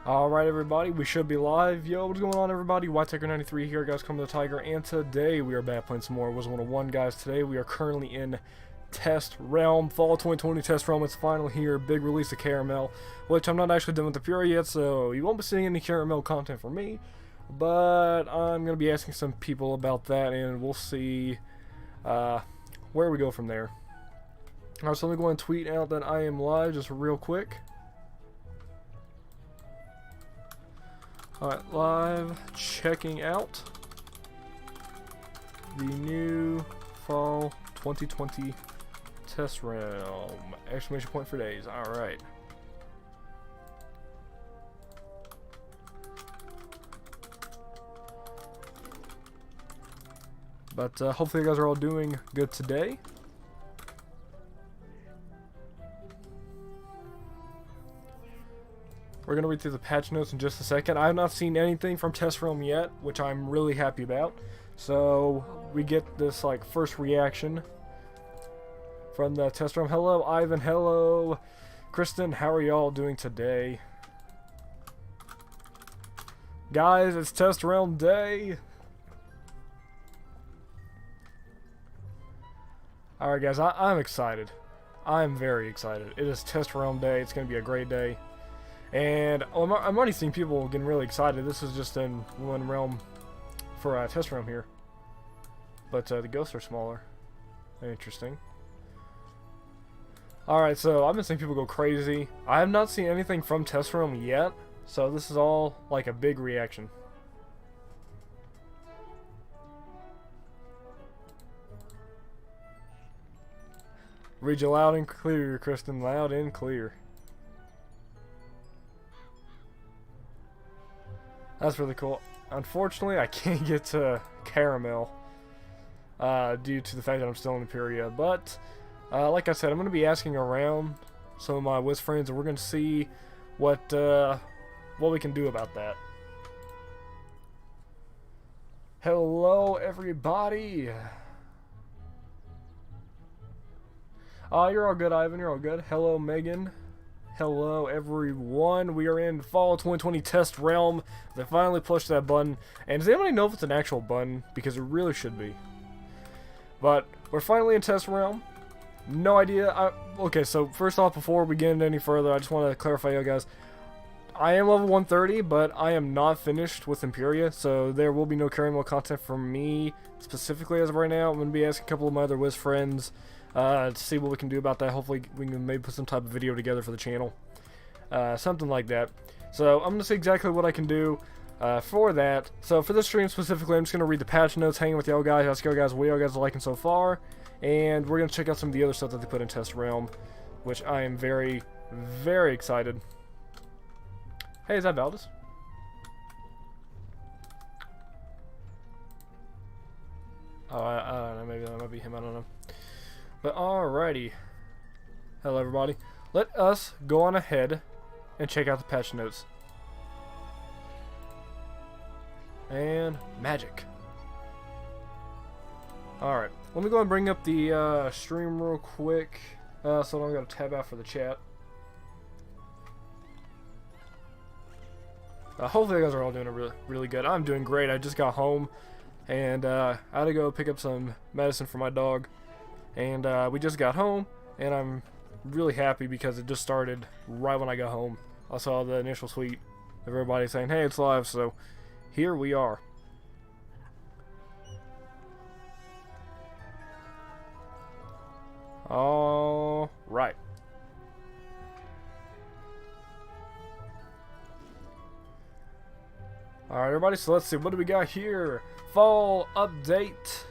Alright everybody, we should be live. Yo, what's going on everybody? Whitetaker93 here, guys, coming to the Tiger, and today we are back playing some more Wizard 101, guys. Today we are currently in Test Realm, Fall 2020 Test Realm. It's finally here, big release of Caramel, which I'm not actually done with the Pure yet, so you won't be seeing any Caramel content from me, but I'm going to be asking some people about that, and we'll see where we go from there. Alright, so let me go and tweet out that I am live just real quick. Alright, live, checking out the new Fall 2020 Test Realm. Exclamation point for days. Alright. But hopefully you guys are all doing good today. We're going to read through the patch notes in just a second. I have not seen anything from Test Realm yet, which I'm really happy about. So, we get this, like, first reaction from the Test Realm. Hello, Ivan. Hello, Kristen. How are y'all doing today? Guys, it's Test Realm Day. Alright, guys, I'm excited. I'm very excited. It is Test Realm Day. It's going to be a great day. And I'm already seeing people getting really excited. This is just in one realm for Test Realm here. But the ghosts are smaller. Interesting. Alright, so I've been seeing people go crazy. I have not seen anything from Test Realm yet. So this is all like a big reaction. Read you loud and clear, Kristen. Loud and clear. That's really cool. Unfortunately, I can't get to Caramel due to the fact that I'm still in Imperia. But, like I said, I'm going to be asking around some of my Wiz friends, and we're going to see what we can do about that. Hello, everybody. You're all good, Ivan. You're all good. Hello, Megan. Hello everyone, we are in Fall 2020 Test Realm. They finally pushed that button, and does anybody know if it's an actual button? Because it really should be. But we're finally in Test Realm. No idea. Okay, so first off, before we get into any further, I just want to clarify, you guys. I am level 130, but I am not finished with Imperia, so there will be no Caramel content from me specifically as of right now. I'm going to be asking a couple of my other Wiz friends to see what we can do about that. Hopefully we can maybe put some type of video together for the channel. Something like that. So I'm going to see exactly what I can do for that. So for this stream specifically, I'm just going to read the patch notes, hanging with y'all guys, ask y'all guys what y'all guys are liking so far. And we're going to check out some of the other stuff that they put in Test Realm, which I am very, very excited. Hey, is that Valdez? Oh, I don't know, maybe that might be him, I don't know. But alrighty. Hello everybody. Let us go on ahead and check out the patch notes. And magic. Alright. Let me go and bring up the stream real quick. So I don't gotta tab out for the chat. Hopefully you guys are all doing it really good. I'm doing great. I just got home. And I had to go pick up some medicine for my dog. And we just got home, and I'm really happy because it just started right when I got home. I saw the initial tweet of everybody saying, hey, it's live, so here we are. All right. Alright, everybody, so let's see. What do we got here? Fall update.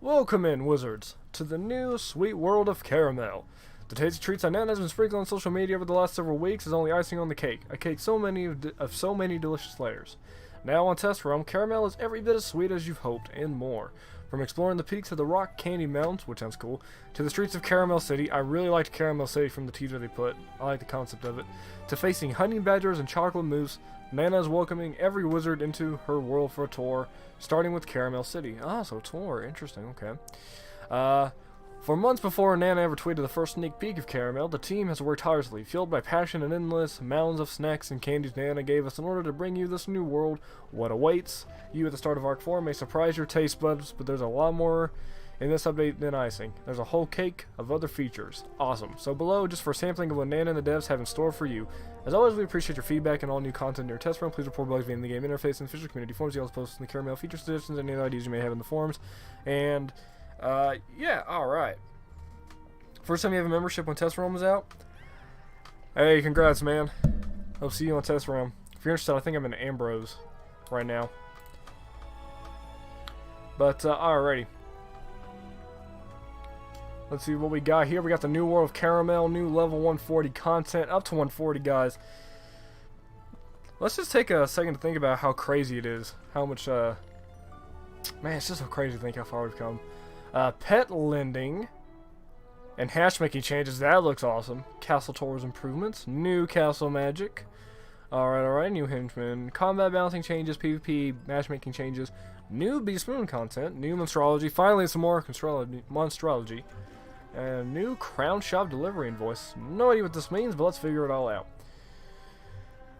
Welcome in, wizards, to the new sweet world of Caramel. The tasty treats I know has been sprinkled on social media over the last several weeks is only icing on the cake. A cake so many of so many delicious layers. Now on Test Realm, Caramel is every bit as sweet as you've hoped, and more. From exploring the peaks of the Rock Candy Mountains, which sounds cool, to the streets of Caramel City. I really liked Caramel City from the teaser they put. I like the concept of it. To facing honey badgers and chocolate mousse, Nana is welcoming every wizard into her world for a tour, starting with Caramel City. Ah, so tour. Interesting, okay. For months before Nana ever tweeted the first sneak peek of Caramel, the team has worked tirelessly, fueled by passion and endless mounds of snacks and candies Nana gave us in order to bring you this new world. What awaits you at the start of Arc 4 may surprise your taste buds, but there's a lot more in this update than icing. There's a whole cake of other features. Awesome. So below, just for a sampling of what Nana and the devs have in store for you. As always, we appreciate your feedback and all new content in your test run. Please report bugs via the game interface and official community forums. You also post in the Caramel feature suggestions and any ideas you may have in the forums. And, yeah, alright. First time you have a membership when Test Realm is out? Hey, congrats, man. Hope to see you on Test Realm. If you're interested, I think I'm in Ambrose right now. But, alrighty. Let's see what we got here. We got the new world of Caramel, new level 140 content, up to 140, guys. Let's just take a second to think about how crazy it is. How much, man, it's just so crazy to think how far we've come. Pet lending and hatchmaking changes. That looks awesome. Castle tours improvements. New castle magic. Alright, new henchmen. Combat balancing changes, PvP matchmaking changes. New Beast Moon content. New monstrology. Finally, some more monstrology. And new Crown Shop delivery invoice. No idea what this means, but let's figure it all out.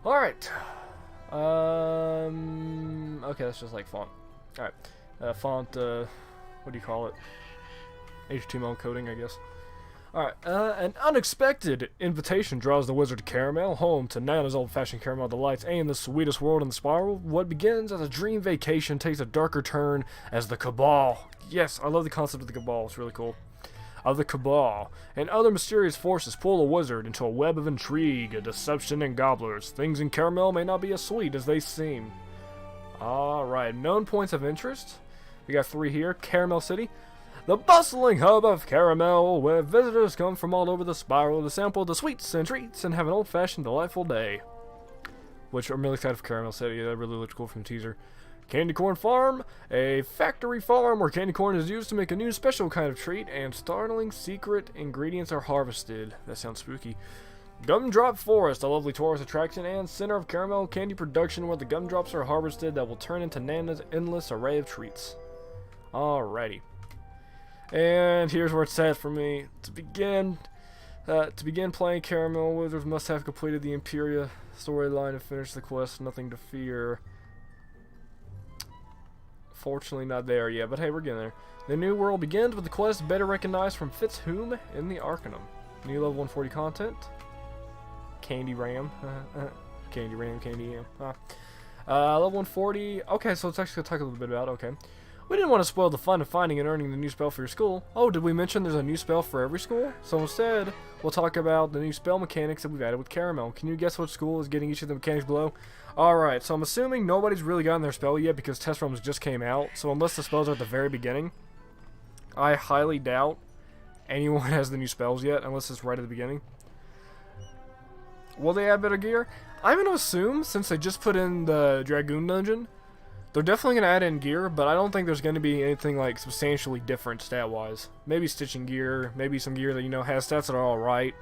Alright. Okay, that's just like font. Alright. Font, what do you call it? HTML coding, I guess. Alright, an unexpected invitation draws the wizard to Caramel, home to Nana's old-fashioned caramel delights and the sweetest world in the spiral. What begins as a dream vacation takes a darker turn as the Cabal. Yes, I love the concept of the Cabal, it's really cool. Of the Cabal, and other mysterious forces pull a wizard into a web of intrigue, deception, and gobblers. Things in Caramel may not be as sweet as they seem. Alright, known points of interest. We got 3 here. Caramel City, the bustling hub of Caramel, where visitors come from all over the spiral to sample the sweets and treats and have an old-fashioned delightful day. Which I'm really excited for Caramel City. That really looked cool from the teaser. Candy Corn Farm, a factory farm where candy corn is used to make a new special kind of treat, and startling secret ingredients are harvested. That sounds spooky. Gumdrop Forest, a lovely tourist attraction and center of caramel candy production where the gumdrops are harvested that will turn into Nana's endless array of treats. Alrighty. And here's where it's sad for me. To begin playing Caramel, wizards must have completed the Imperia storyline and finished the quest. Nothing to fear. Fortunately not there yet, but hey, we're getting there. The new world begins with the quest better recognized from Fitzwhom in the Arcanum. New level 140 content. Candy Ram. Candy Ram, Candy Yam. Level 140. Okay, so let's actually talk a little bit about it. Okay. We didn't want to spoil the fun of finding and earning the new spell for your school. Oh, did we mention there's a new spell for every school? So instead, we'll talk about the new spell mechanics that we've added with Caramel. Can you guess what school is getting each of the mechanics below? Alright, so I'm assuming nobody's really gotten their spell yet because test realms just came out. So unless the spells are at the very beginning, I highly doubt anyone has the new spells yet, unless it's right at the beginning. Will they add better gear? I'm going to assume, since they just put in the Dragoon Dungeon, they're definitely going to add in gear, but I don't think there's going to be anything like substantially different stat-wise. Maybe stitching gear, maybe some gear that, you know, has stats that are alright.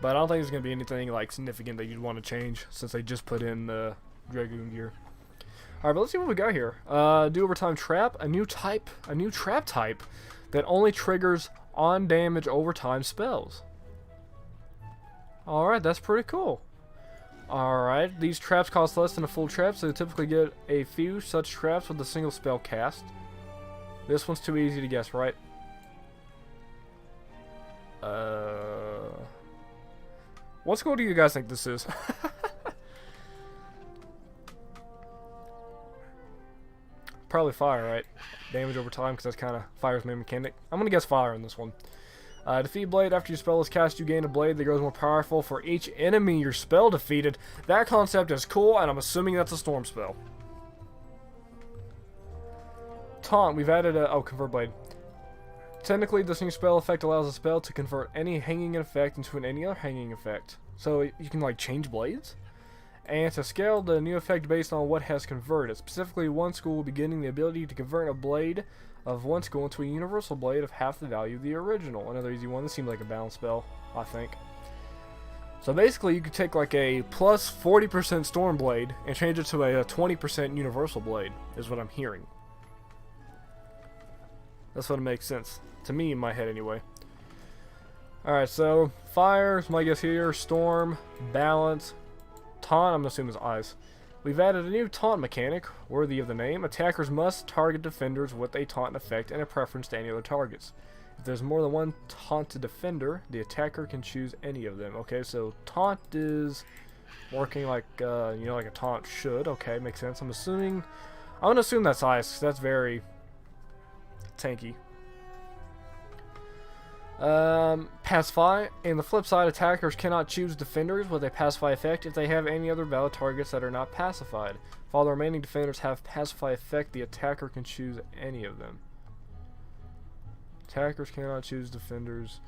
But I don't think there's going to be anything like significant that you'd want to change since they just put in the Dragoon gear. Alright, but let's see what we got here. Do overtime trap, a new trap type that only triggers on damage overtime spells. Alright, that's pretty cool. Alright, these traps cost less than a full trap, so you typically get a few such traps with a single spell cast. This one's too easy to guess, right? What school do you guys think this is? Probably fire, right? Damage over time, because that's kind of fire's main mechanic. I'm going to guess fire on this one. Defeat blade. After your spell is cast, you gain a blade that grows more powerful for each enemy your spell defeated. That concept is cool, and I'm assuming that's a storm spell. Taunt. We've added a... Oh, convert blade. Technically, this new spell effect allows a spell to convert any hanging effect into any other hanging effect. So you can, like, change blades? And to scale the new effect based on what has converted. Specifically, one school will be getting the ability to convert a blade of one school into a universal blade of half the value of the original. Another easy one. This seems like a balance spell, I think. So basically, you could take like a plus 40% storm blade and change it to a 20% universal blade, is what I'm hearing. That's what makes sense. To me, in my head, anyway. Alright, so fire is my guess here. Storm, balance, taunt, I'm assuming is ice. We've added a new taunt mechanic, worthy of the name. Attackers must target defenders with a taunt effect and a preference to any other targets. If there's more than one taunted defender, the attacker can choose any of them. Okay, so taunt is working like, like a taunt should. Okay, makes sense. I'm gonna assume that's ice, 'cause that's very tanky. Pacify. In the flip side, attackers cannot choose defenders with a pacify effect if they have any other valid targets that are not pacified. If all the remaining defenders have pacify effect, the attacker can choose any of them. Attackers cannot choose defenders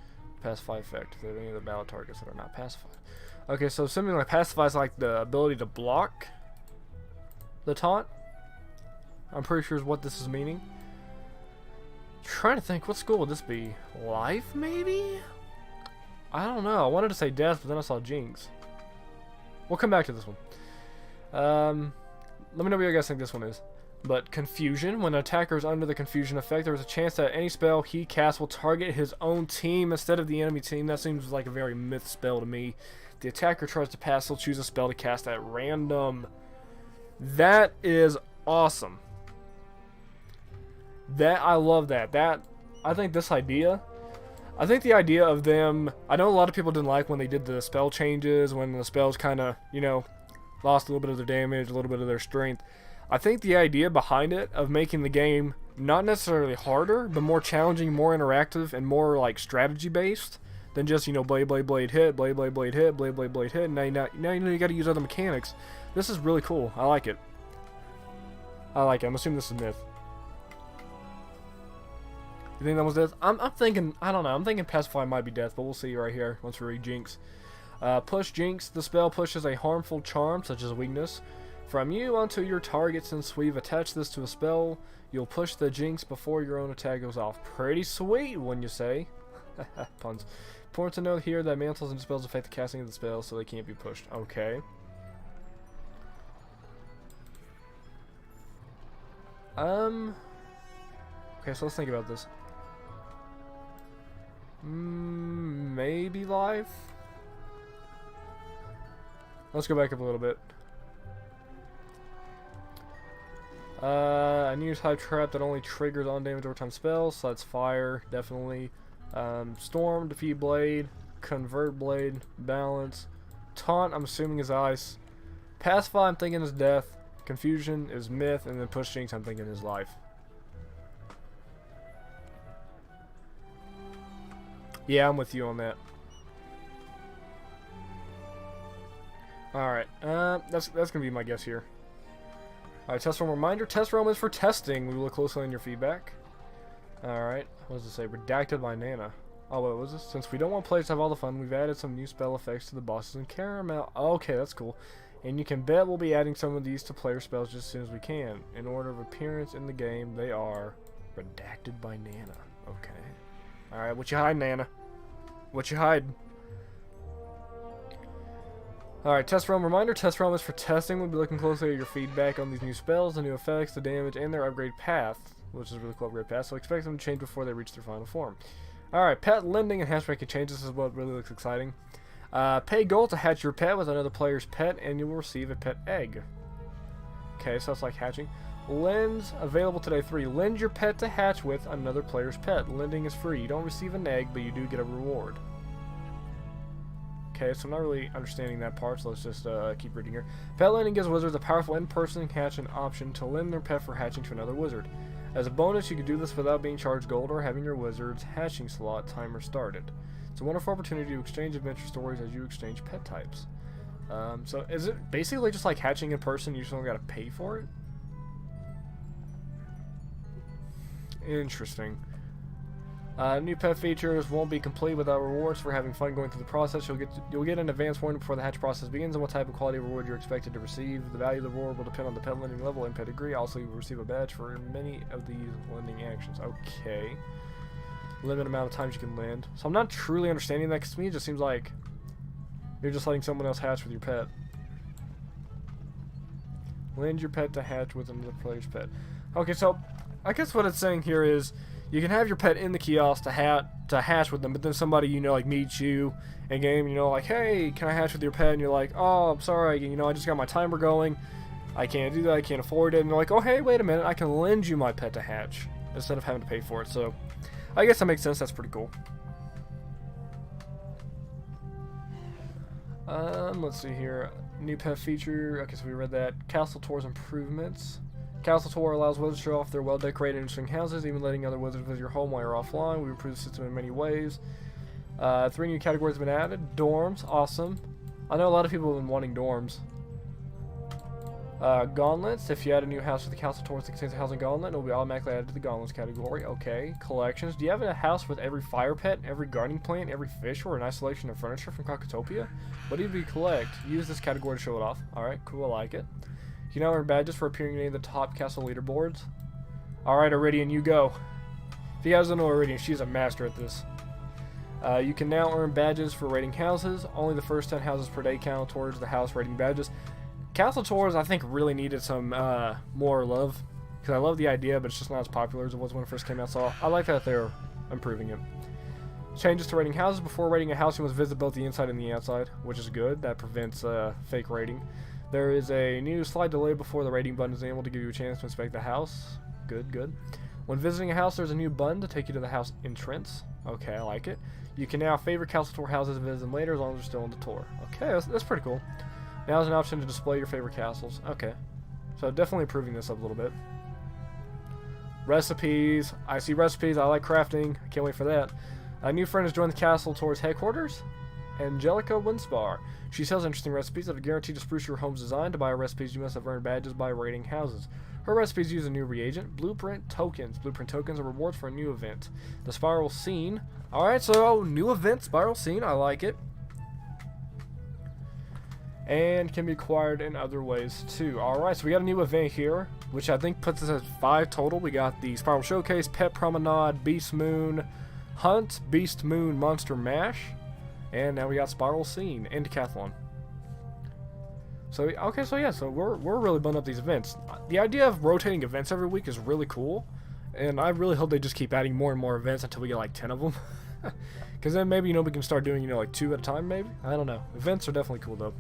pacify effect if they have any other valid targets that are not pacified. Okay, so something like pacify is like the ability to block the taunt. I'm pretty sure is what this is meaning. Trying to think, what school would this be? Life, maybe? I don't know. I wanted to say death, but then I saw Jinx. We'll come back to this one. Let me know what you guys think this one is. But confusion. When an attacker is under the confusion effect, there is a chance that any spell he casts will target his own team instead of the enemy team. That seems like a very myth spell to me. The attacker tries to pass, he'll choose a spell to cast at random. That is awesome. I love that. I think this idea, I think the idea of them, I know a lot of people didn't like when they did the spell changes, when the spells kind of, lost a little bit of their damage, a little bit of their strength. I think the idea behind it of making the game not necessarily harder, but more challenging, more interactive, and more like strategy based than just, blade, blade, blade, hit, blade, blade, blade, hit, blade, blade, blade, hit, and now you got to use other mechanics. This is really cool. I like it. I'm assuming this is myth. You think that was death? I'm thinking, I don't know, I'm thinking pacify might be death, but we'll see right here once we read Jinx. Push Jinx. The spell pushes a harmful charm, such as a weakness, from you onto your target. Since we've attached this to a spell, you'll push the Jinx before your own attack goes off. Pretty sweet, wouldn't you say? Puns. Important to note here that mantles and spells affect the casting of the spell, so they can't be pushed. Okay. Okay, so let's think about this. Maybe life? Let's go back up a little bit. A new type trap that only triggers on damage over time spells, so that's fire, definitely. Storm, defeat blade, convert blade, balance. Taunt, I'm assuming is ice. Pacify, I'm thinking is death. Confusion is myth, and then push Jinx, I'm thinking is life. Yeah, I'm with you on that. Alright, that's gonna be my guess here. Alright, test realm reminder. Test realm is for testing. We will look closely on your feedback. Alright, what does it say? Redacted by Nana. Oh, what was this? Since we don't want players to have all the fun, we've added some new spell effects to the bosses in Caramel. Okay, that's cool. And you can bet we'll be adding some of these to player spells just as soon as we can. In order of appearance in the game, they are redacted by Nana. Okay. Alright, what you hiding, Nana? What you hiding? Alright, test realm reminder. Test realm is for testing. We'll be looking closely at your feedback on these new spells, the new effects, the damage, and their upgrade path, which is a really cool upgrade path, so expect them to change before they reach their final form. Alright, pet lending and hatchmaking changes. This is what really looks exciting. Pay gold to hatch your pet with another player's pet, and you will receive a pet egg. Okay, so it's like hatching. Lends, available today, 3. Lend your pet to hatch with another player's pet. Lending is free. You don't receive an egg, but you do get a reward. Okay, so I'm not really understanding that part, so let's just keep reading here. Pet lending gives wizards a powerful in-person hatching option to lend their pet for hatching to another wizard. As a bonus, you can do this without being charged gold or having your wizard's hatching slot timer started. It's a wonderful opportunity to exchange adventure stories as you exchange pet types. So is it basically just like hatching in person, you just don't gotta pay for it? Interesting. New pet features won't be complete without rewards for having fun going through the process. You'll get an advance warning before the hatch process begins and what type of quality of reward you're expected to receive. The value of the reward will depend on the pet lending level and pedigree. Also, you will receive a badge for many of these lending actions. Okay. Limited amount of times you can lend. So I'm not truly understanding that, because to me it just seems like you're just letting someone else hatch with your pet. Lend your pet to hatch with another player's pet. Okay, so I guess what it's saying here is You can have your pet in the kiosk to hatch with them, but then somebody, you know, like meets you in game, you know, like, hey, can I hatch with your pet? And you're like, oh, I'm sorry, you know, I just got my timer going. I can't do that, I can't afford it. And they're like, oh, hey, wait a minute, I can lend you my pet to hatch instead of having to pay for it. So I guess that makes sense. That's pretty cool. Let's see here. New pet feature. Okay, so we read that. Castle tours improvements. Castle tour allows wizards to show off their well-decorated and interesting houses, even letting other wizards visit your home while you're offline. We improve the system in many ways. 3 new categories have been added. Dorms, awesome. I know a lot of people have been wanting dorms. Gauntlets. If you add a new house to the castle tours that contains a housing gauntlet, it will be automatically added to the gauntlets category. Okay. Collections. Do you have a house with every fire pet, every gardening plant, every fish, or an isolation of furniture from Cockatopia? What do you collect? Use this category to show it off. Alright, cool, I like it. You can now earn badges for appearing in any of the top castle leaderboards. Alright, Iridian, you go. If you guys don't know Iridian, she's a master at this. You can now earn badges for raiding houses. Only the first 10 houses per day count towards the house raiding badges. Castle tours, I think, really needed some more love. Because I love the idea, but it's just not as popular as it was when it first came out. So I like that they're improving it. Changes to raiding houses. Before raiding a house, you must visit both the inside and the outside, which is good. That prevents fake raiding. There is a new slide delay before the raiding button is able to give you a chance to inspect the house. Good, good. When visiting a house, there's a new button to take you to the house entrance. Okay, I like it. You can now favorite castle tour houses and visit them later as long as they're still on the tour. Okay, that's pretty cool. Now there's an option to display your favorite castles. Okay. So definitely improving this up a little bit. Recipes. I see recipes. I like crafting. I can't wait for that. A new friend has joined the castle towards headquarters. Angelica Winspar. She sells interesting recipes that are guaranteed to spruce your home's design. To buy her recipes, you must have earned badges by raiding houses. Her recipes use a new reagent, Blueprint Tokens. Blueprint Tokens are rewards for a new event. The Spiral Scene. Alright, so new event, Spiral Scene. I like it. And can be acquired in other ways too. Alright, so we got a new event here, which I think puts us at 5 total. We got the Spiral Showcase, Pet Promenade, Beast Moon, Hunt, Beast Moon, Monster Mash, and now we got Spiral Scene and Decathlon. So, okay, so yeah, so we're really building up these events. The idea of rotating events every week is really cool, and I really hope they just keep adding more and more events until we get like 10 of them. Because then maybe, you know, we can start doing, you know, like 2 at a time maybe? I don't know. Events are definitely cool though.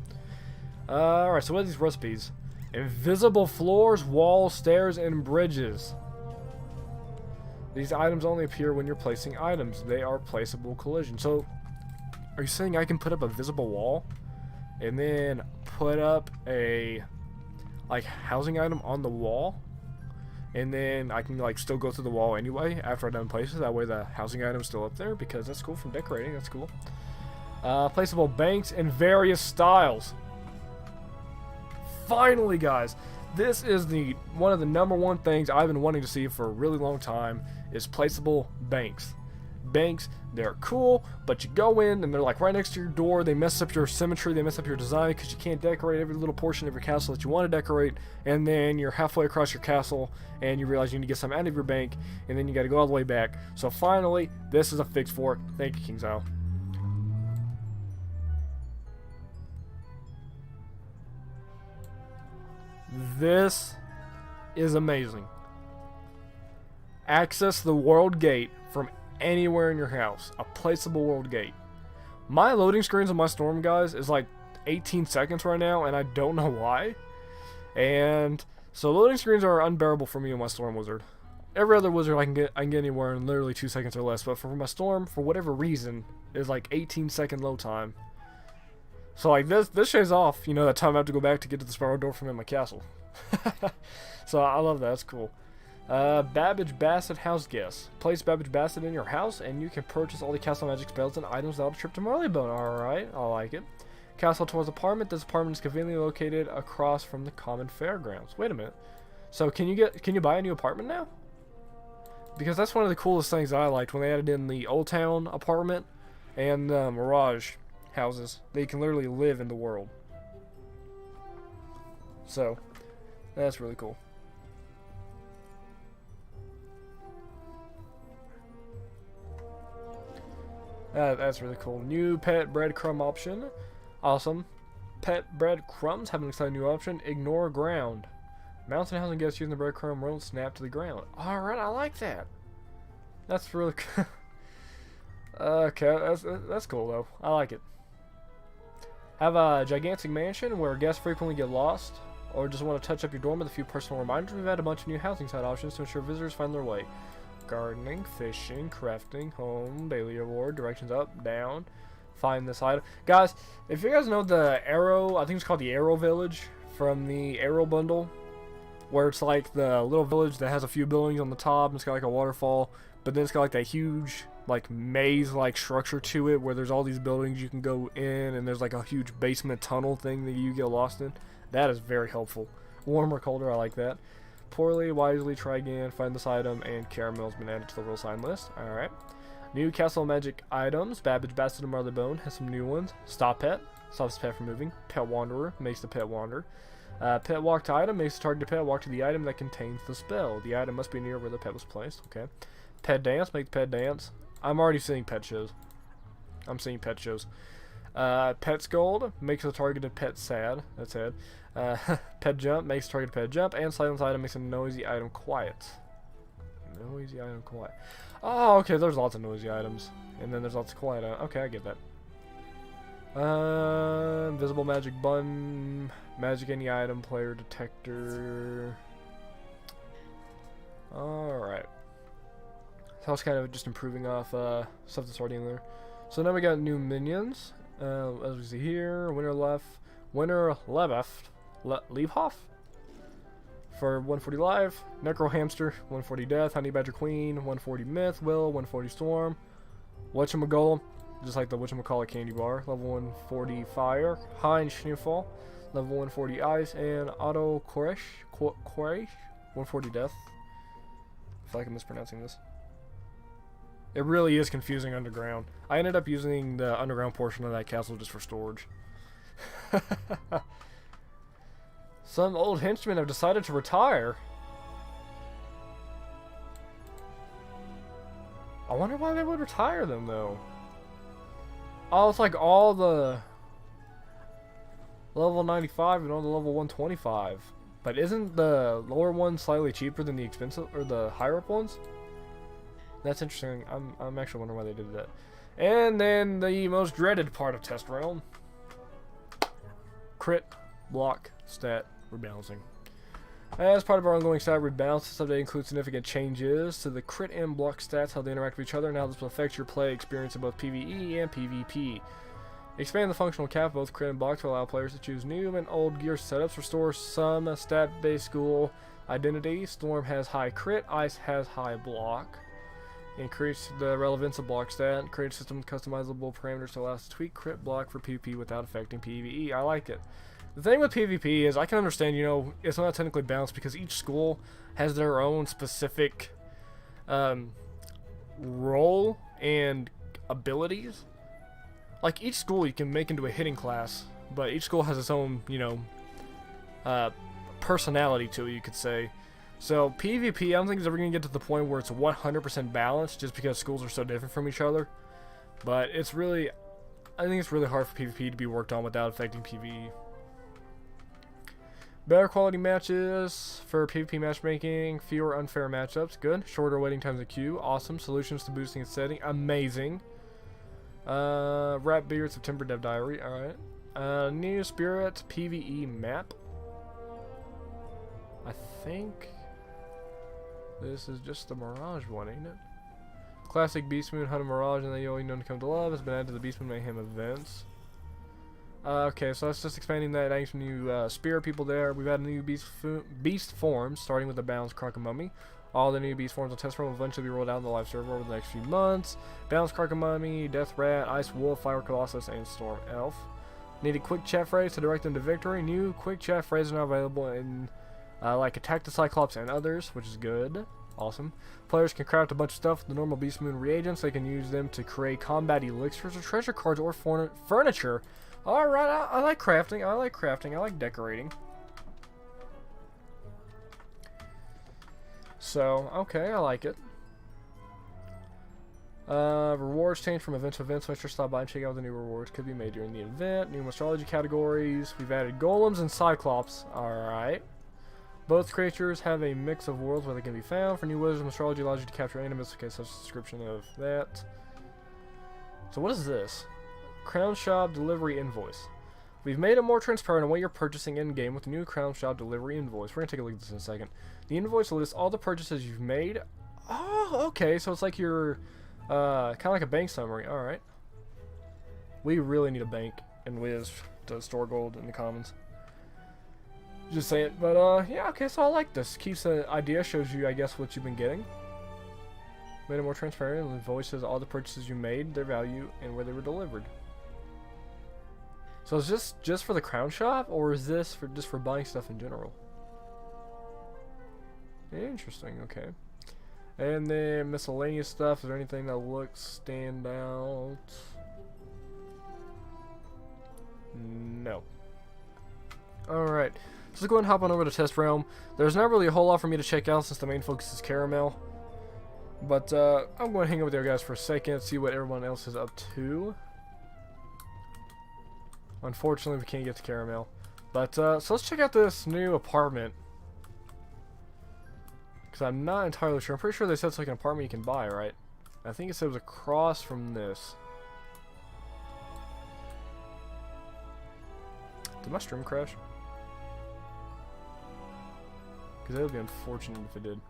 Alright, so what are these recipes? Invisible floors, walls, stairs, and bridges. These items only appear when you're placing items. They are placeable collision. So, are you saying I can put up a visible wall and then put up a like housing item on the wall, and then I can like still go through the wall anyway after I'm done places? That way the housing item's still up there, because that's cool from decorating. That's cool. Placeable banks in various styles. Finally, guys, this is one of the #1 things I've been wanting to see for a really long time, is placeable banks. Banks, they're cool, but you go in and they're like right next to your door. They mess up your symmetry, they mess up your design, because you can't decorate every little portion of your castle that you want to decorate. And then you're halfway across your castle and you realize you need to get something out of your bank, and then you got to go all the way back. So finally, this is a fix for it. Thank you, King's Isle. This is amazing. Access the world gate from anywhere in your house. A placeable world gate. My loading screens on my Storm, guys, is like 18 seconds right now, and I don't know why. And so loading screens are unbearable for me on my Storm Wizard. Every other wizard I can get anywhere in literally 2 seconds or less, but for my Storm, for whatever reason, is like 18-second load time. So like this shaves off, you know, that time I have to go back to get to the spiral door from in my castle. So I love that. That's cool. Babbage Bassett house guest. Place Babbage Bassett in your house, and you can purchase all the castle magic spells and items without a trip to Marleybone. Alright, I like it. Castle Tours apartment. This apartment is conveniently located across from the common fairgrounds. Wait a minute. So can you buy a new apartment now? Because that's one of the coolest things that I liked when they added in the Old Town apartment and Mirage houses. They can literally live in the world. So that's really cool. That's really cool. New pet breadcrumb option. Awesome. Pet breadcrumbs have an exciting new option. Ignore ground. Mountain housing guests using the breadcrumb won't snap to the ground. Alright, I like that. That's really okay. That's cool though. I like it. Have a gigantic mansion where guests frequently get lost, or just want to touch up your dorm with a few personal reminders. We've had a bunch of new housing site options to ensure visitors find their way. Gardening, fishing, crafting, home, daily reward, directions up, down. Find this item. Guys, if you guys know the Arrow, I think it's called the Arrow Village from the Arrow bundle, where it's like the little village that has a few buildings on the top and it's got like a waterfall, but then it's got like that huge like maze-like structure to it where there's all these buildings you can go in and there's like a huge basement tunnel thing that you get lost in. That is very helpful. Warm or colder, I like that. Poorly, wisely, try again, find this item, and Caramelle's been added to the rule sign list. Alright. New castle magic items. Babbage, Bastard, and Marleybone has some new ones. Stop Pet. Stops the pet from moving. Pet Wanderer. Makes the pet wander. Pet Walk to item. Makes the targeted pet walk to the item that contains the spell. The item must be near where the pet was placed. Okay. Pet Dance. Make the pet dance. I'm already seeing pet shows. I'm seeing pet shows. Pet Scold. Makes the targeted pet sad. That's it. Pet Jump. Makes the targeted pet jump. And Silence item makes a noisy item quiet. Noisy item quiet. Oh, okay, there's lots of noisy items. And then there's lots of quiet items. Okay, I get that. Invisible magic button. Magic any item. Player detector. Alright. So it's kind of just improving off stuff that's already in there. So now we got new minions. As we see here, Winter Left. Leafhoff? For 140 life, Necro Hamster, 140 death, Honey Badger Queen, 140 myth, Will, 140 storm, Whatchamagolem, just like the Whatchamacallit candy bar, level 140 fire, Hein Schneefall, level 140 ice, and Otto Koresh, 140 death. I feel like I'm mispronouncing this. It really is confusing underground. I ended up using the underground portion of that castle just for storage. Some old henchmen have decided to retire. I wonder why they would retire them, though. Oh, it's like all the level 95 and all the level 125. But isn't the lower one slightly cheaper than the expensive or the higher up ones? That's interesting. I'm actually wondering why they did that. And then the most dreaded part of Test Realm. Crit, block, stat, rebalancing. As part of our ongoing stat rebalance, this update includes significant changes to the crit and block stats, how they interact with each other, and how this will affect your play experience in both PvE and PvP. Expand the functional cap of both crit and block to allow players to choose new and old gear setups. Restore some stat-based school identity. Storm has high crit, Ice has high block. Increase the relevance of block stat. Create a system with customizable parameters to allow us to tweak crit block for PvP without affecting PvE. I like it. The thing with PvP is I can understand, you know, it's not technically balanced because each school has their own specific role and abilities. Like each school you can make into a hitting class, but each school has its own, you know, personality to it, you could say. So PvP, I don't think it's ever going to get to the point where it's 100% balanced just because schools are so different from each other. But it's really, I think it's really hard for PvP to be worked on without affecting PvE. Better quality matches for PvP matchmaking, fewer unfair matchups, good. Shorter waiting times in queue, awesome. Solutions to boosting and setting, amazing. Rat Beard September Dev Diary, alright. New Spirit PvE map. I think this is just the Mirage one, ain't it? Classic Beast Moon, Hunter Mirage, and then you only known to come to love has been added to the Beast Moon Mayhem events. Okay, so that's just expanding that, adding some new spirit people there. We've added new beast forms, starting with the Balanced Crocomummy. All the new beast forms on Test Realm will eventually be rolled out in the live server over the next few months. Balanced Crocomummy, Death Rat, Ice Wolf, Fire Colossus, and Storm Elf. Need a quick chat phrase to direct them to victory. New quick chat phrases are now available in like Attack the Cyclops and others, which is good. Awesome. Players can craft a bunch of stuff with the normal Beast Moon reagents. They can use them to create combat elixirs or treasure cards or furniture. Alright, I like crafting. I like crafting. I like decorating. So, okay, I like it. Rewards change from event to event, so make sure to stop by and check out the new rewards could be made during the event. New astrology categories. We've added golems and cyclops. Alright. Both creatures have a mix of worlds where they can be found. For new wisdom, astrology allows you to capture animals. Okay, such a description of that. So what is this? Crown Shop Delivery Invoice. We've made it more transparent on what you're purchasing in-game with the new Crown Shop Delivery Invoice. We're going to take a look at this in a second. The invoice lists all the purchases you've made. Oh, okay, so it's like your, kind of like a bank summary. Alright. We really need a bank in Wiz to store gold in the commons. Just saying, but yeah, okay, so I like this. Keeps the idea, shows you, I guess, what you've been getting. Made it more transparent, and the invoice says all the purchases you made, their value, and where they were delivered. So is this just for the Crown Shop, or is this for just for buying stuff in general? Interesting, okay. And then miscellaneous stuff, is there anything that looks stand out? No. Alright, so let's go ahead and hop on over to Test Realm. There's not really a whole lot for me to check out since the main focus is Caramel. But I'm going to hang out with you guys for a second, see what everyone else is up to. Unfortunately, we can't get to Caramel. But, so let's check out this new apartment. Because I'm not entirely sure. I'm pretty sure they said it's like an apartment you can buy, right? I think it said it was across from this. Did my stream crash? Because that would be unfortunate if it did.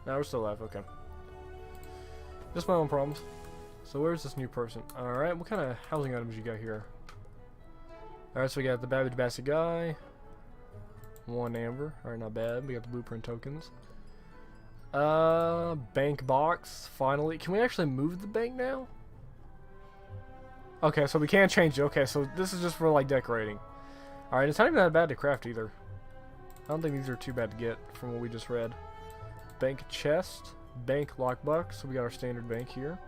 No, we're still alive, okay. Just my own problems. So where's this new person? Alright, what kind of housing items you got here? Alright, so we got the Babbage Basset guy. 1 amber. Alright, not bad. We got the blueprint tokens. Bank box. Finally. Can we actually move the bank now? Okay, so we can't change it. Okay, so this is just for like decorating. Alright, it's not even that bad to craft either. I don't think these are too bad to get from what we just read. Bank chest. Bank lockbox. So we got our standard bank here.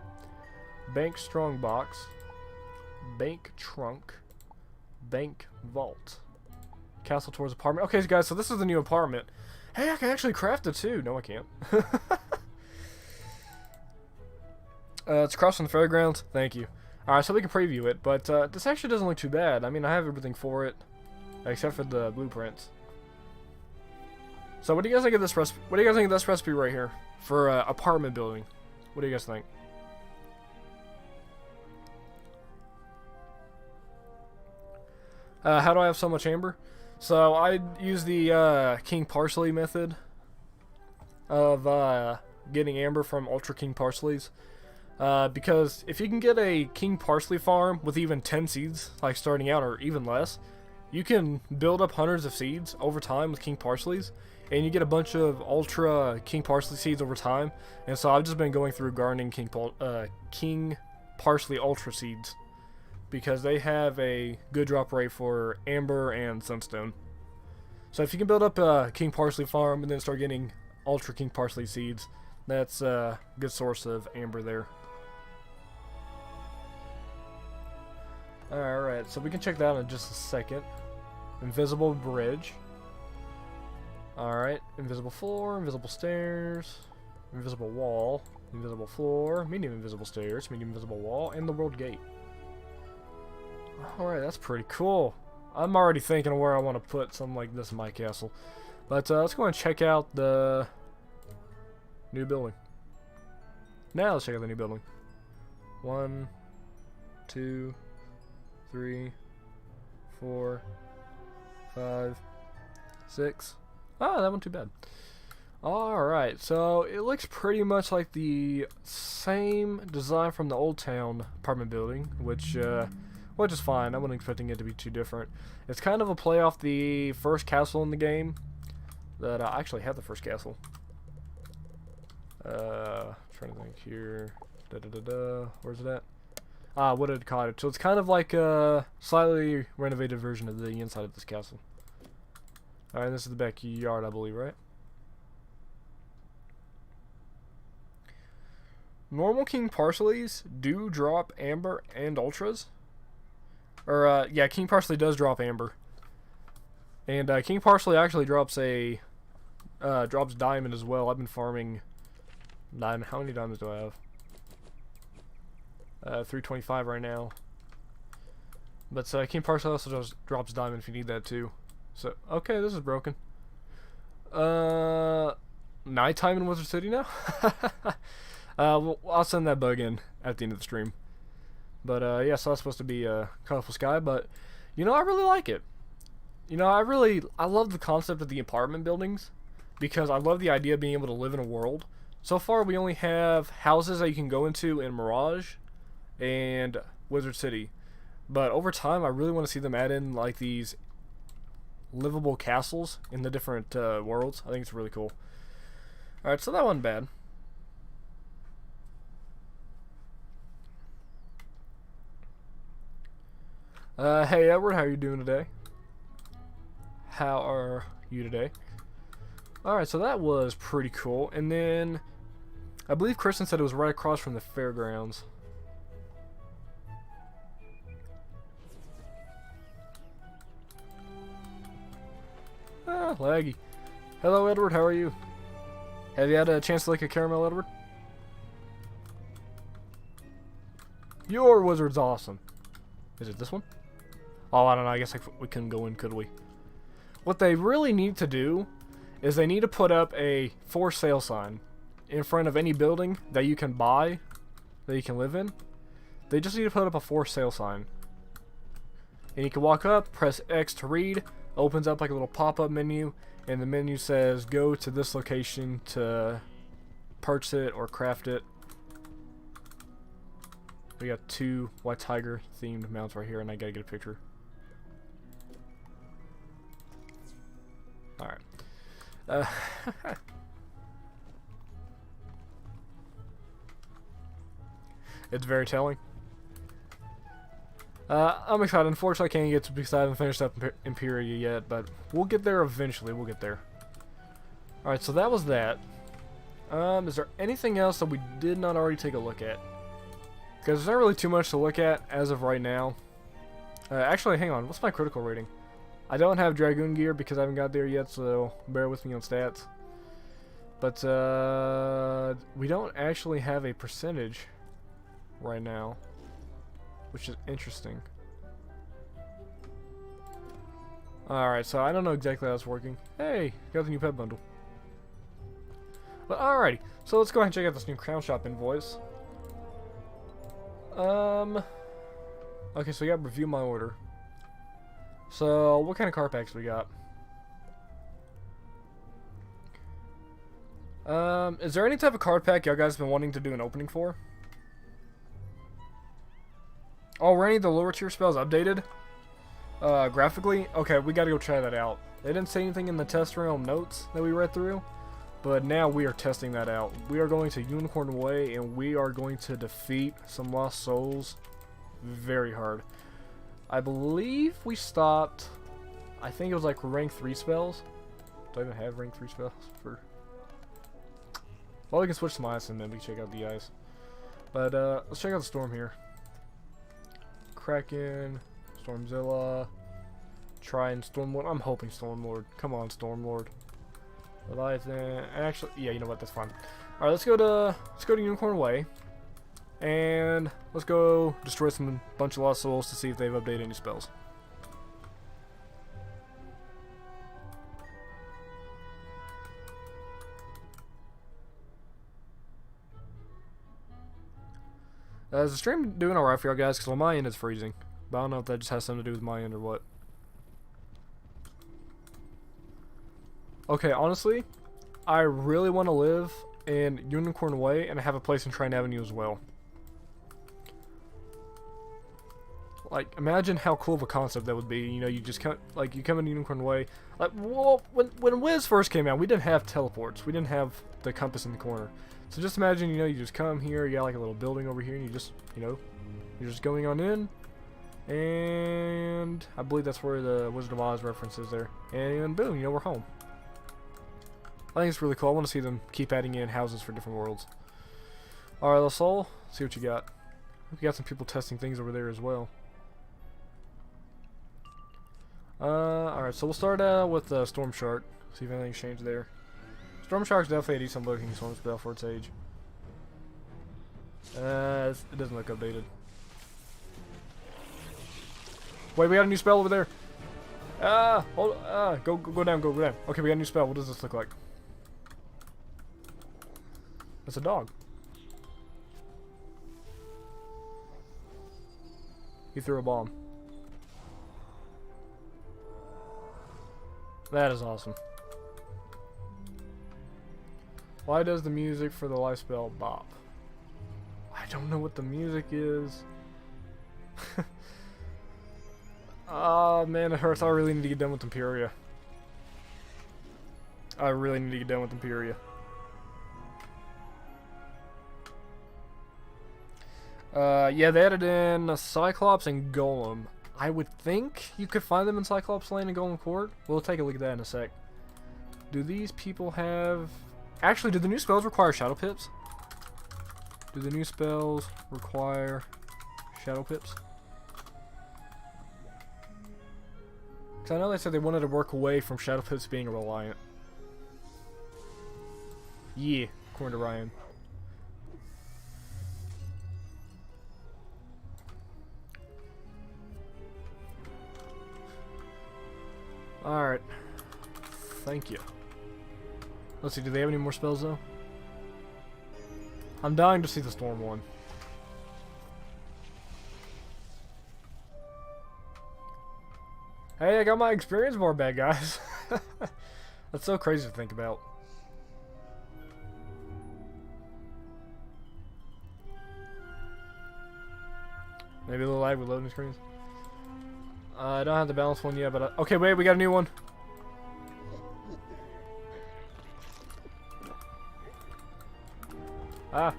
Bank strong box. Bank trunk. Bank vault. Castle towards apartment. Okay, guys, so this is the new apartment. Hey, I can actually craft it too. No, I can't. It's across from the fairgrounds. Thank you. Alright, so we can preview it, but this actually doesn't look too bad. I mean, I have everything for it, except for the blueprints. So what do you guys think of this recipe? What do you guys think of this recipe right here for apartment building? What do you guys think? How do I have so much amber? So I use the King Parsley method of getting amber from Ultra King Parsleys. Because if you can get a King Parsley farm with even 10 seeds, like starting out, or even less, you can build up hundreds of seeds over time with King Parsleys, and you get a bunch of Ultra King Parsley seeds over time. And so I've just been going through gardening King Parsley Ultra seeds, because they have a good drop rate for amber and sunstone. So if you can build up a King Parsley farm and then start getting Ultra King Parsley seeds, that's a good source of amber there. Alright, so we can check that out in just a second. Invisible bridge. Alright, invisible floor, invisible stairs, invisible wall, invisible floor, medium invisible stairs, medium invisible wall, and the world gate. Alright, that's pretty cool. I'm already thinking of where I want to put something like this in my castle. But let's go and check out the new building. Now let's check out the new building. 1, 2, 3, 4, 5, 6. Oh, that wasn't too bad. Alright, so it looks pretty much like the same design from the Old Town apartment building, which is fine. I wasn't expecting it to be too different. It's kind of a play off the first castle in the game. That I actually have the first castle. Trying to think here. Where's it at? Wooded Cottage. So it's kind of like a slightly renovated version of the inside of this castle. Alright, this is the backyard, I believe, right? Normal King Parsleys do drop amber and ultras. Or, yeah, King Parsley does drop amber. And King Parsley actually drops drops diamond as well. I've been farming diamond. How many diamonds do I have? 325 right now. But King Parsley also just drops diamond if you need that too. So, okay, this is broken. Nighttime in Wizard City now? Well, I'll send that bug in at the end of the stream. But, yeah, so that's supposed to be a colorful sky, but, you know, I really like it. You know, I love the concept of the apartment buildings, because I love the idea of being able to live in a world. So far, we only have houses that you can go into in Mirage and Wizard City. But over time, I really want to see them add in, like, these livable castles in the different worlds. I think it's really cool. Alright, so that wasn't bad. Hey Edward, how are you doing today? How are you today? Alright, so that was pretty cool. And then, I believe Kristen said it was right across from the fairgrounds. Ah, laggy. Hello Edward, how are you? Have you had a chance to lick a caramel, Edward? Your wizard's awesome. Is it this one? Oh, I don't know. I guess we couldn't go in, could we? What they really need to do is they need to put up a for sale sign in front of any building that you can buy, that you can live in. They just need to put up a for sale sign. And you can walk up, press X to read, opens up like a little pop-up menu, and the menu says go to this location to purchase it or craft it. We got 2 white tiger themed mounts right here, and I gotta get a picture. Alright. It's very telling. I'm excited. Unfortunately, I can't get to because I haven't finished up Imperia yet, but we'll get there eventually. We'll get there. Alright, so that was that. Is there anything else that we did not already take a look at? Because there's not really too much to look at as of right now. Actually, hang on. What's my critical rating? I don't have Dragoon gear because I haven't got there yet, so bear with me on stats. But, we don't actually have a percentage right now, which is interesting. Alright, so I don't know exactly how it's working. Hey, got the new pet bundle. But alrighty, so let's go ahead and check out this new Crown Shop invoice. Okay, so we got review my order. So, what kind of car packs we got? Is there any type of card pack y'all guys been wanting to do an opening for? Oh, were any of the lower tier spells updated? Graphically? Okay, we gotta go try that out. They didn't say anything in the test realm notes that we read through, but now we are testing that out. We are going to Unicorn Way, and we are going to defeat some Lost Souls very hard. I believe we stopped, I think it was like rank 3 spells. Do I even have rank 3 spells for... Well, we can switch to my ice and then we can check out the ice. But, let's check out the storm here. Kraken, Stormzilla, try Stormlord. I'm hoping Stormlord. Come on, Stormlord. Leviathan. Actually, yeah, you know what? That's fine. All right, let's go to Unicorn Way, and let's go destroy some bunch of Lost Souls to see if they've updated any spells. Is the stream doing alright for y'all guys? Because on my end it's freezing. But I don't know if that just has something to do with my end or what. Okay, honestly, I really want to live in Unicorn Way and have a place in Trine Avenue as well. Like, imagine how cool of a concept that would be. You know, you just come, like, you come in Unicorn Way. Like, well, when Wiz first came out, we didn't have teleports. We didn't have the compass in the corner. So just imagine, you know, you just come here, you got like a little building over here, and you just, you know, you're just going on in. And I believe that's where the Wizard of Oz reference is there. And boom, you know, we're home. I think it's really cool. I want to see them keep adding in houses for different worlds. Alright, let's all see what you got. We got some people testing things over there as well. Alright, so we'll start out with Storm Shark. See if anything's changed there. Storm Shark's definitely a decent looking storm spell for its age. It doesn't look updated. Wait, we got a new spell over there. Go down, go down. Okay, we got a new spell. What does this look like? It's a dog. He threw a bomb. That is awesome. Why does the music for the life spell bop? I don't know what the music is. Ah, man, it hurts. I really need to get done with Imperia. I really need to get done with Imperia. Yeah, they added in a Cyclops and Golem. I would think you could find them in Cyclops Lane and Golem Court. We'll take a look at that in a sec. Do these people have... Actually, do the new spells require Shadow Pips? Do the new spells require Shadow Pips? Because I know they said they wanted to work away from Shadow Pips being a reliant. Yeah, according to Ryan. Alright. Thank you. Let's see, do they have any more spells though? I'm dying to see the Storm one. Hey, I got my experience bar back, guys. That's so crazy to think about. Maybe a little lag with loading screens. I don't have the balance one yet, but okay, wait, we got a new one. Ah,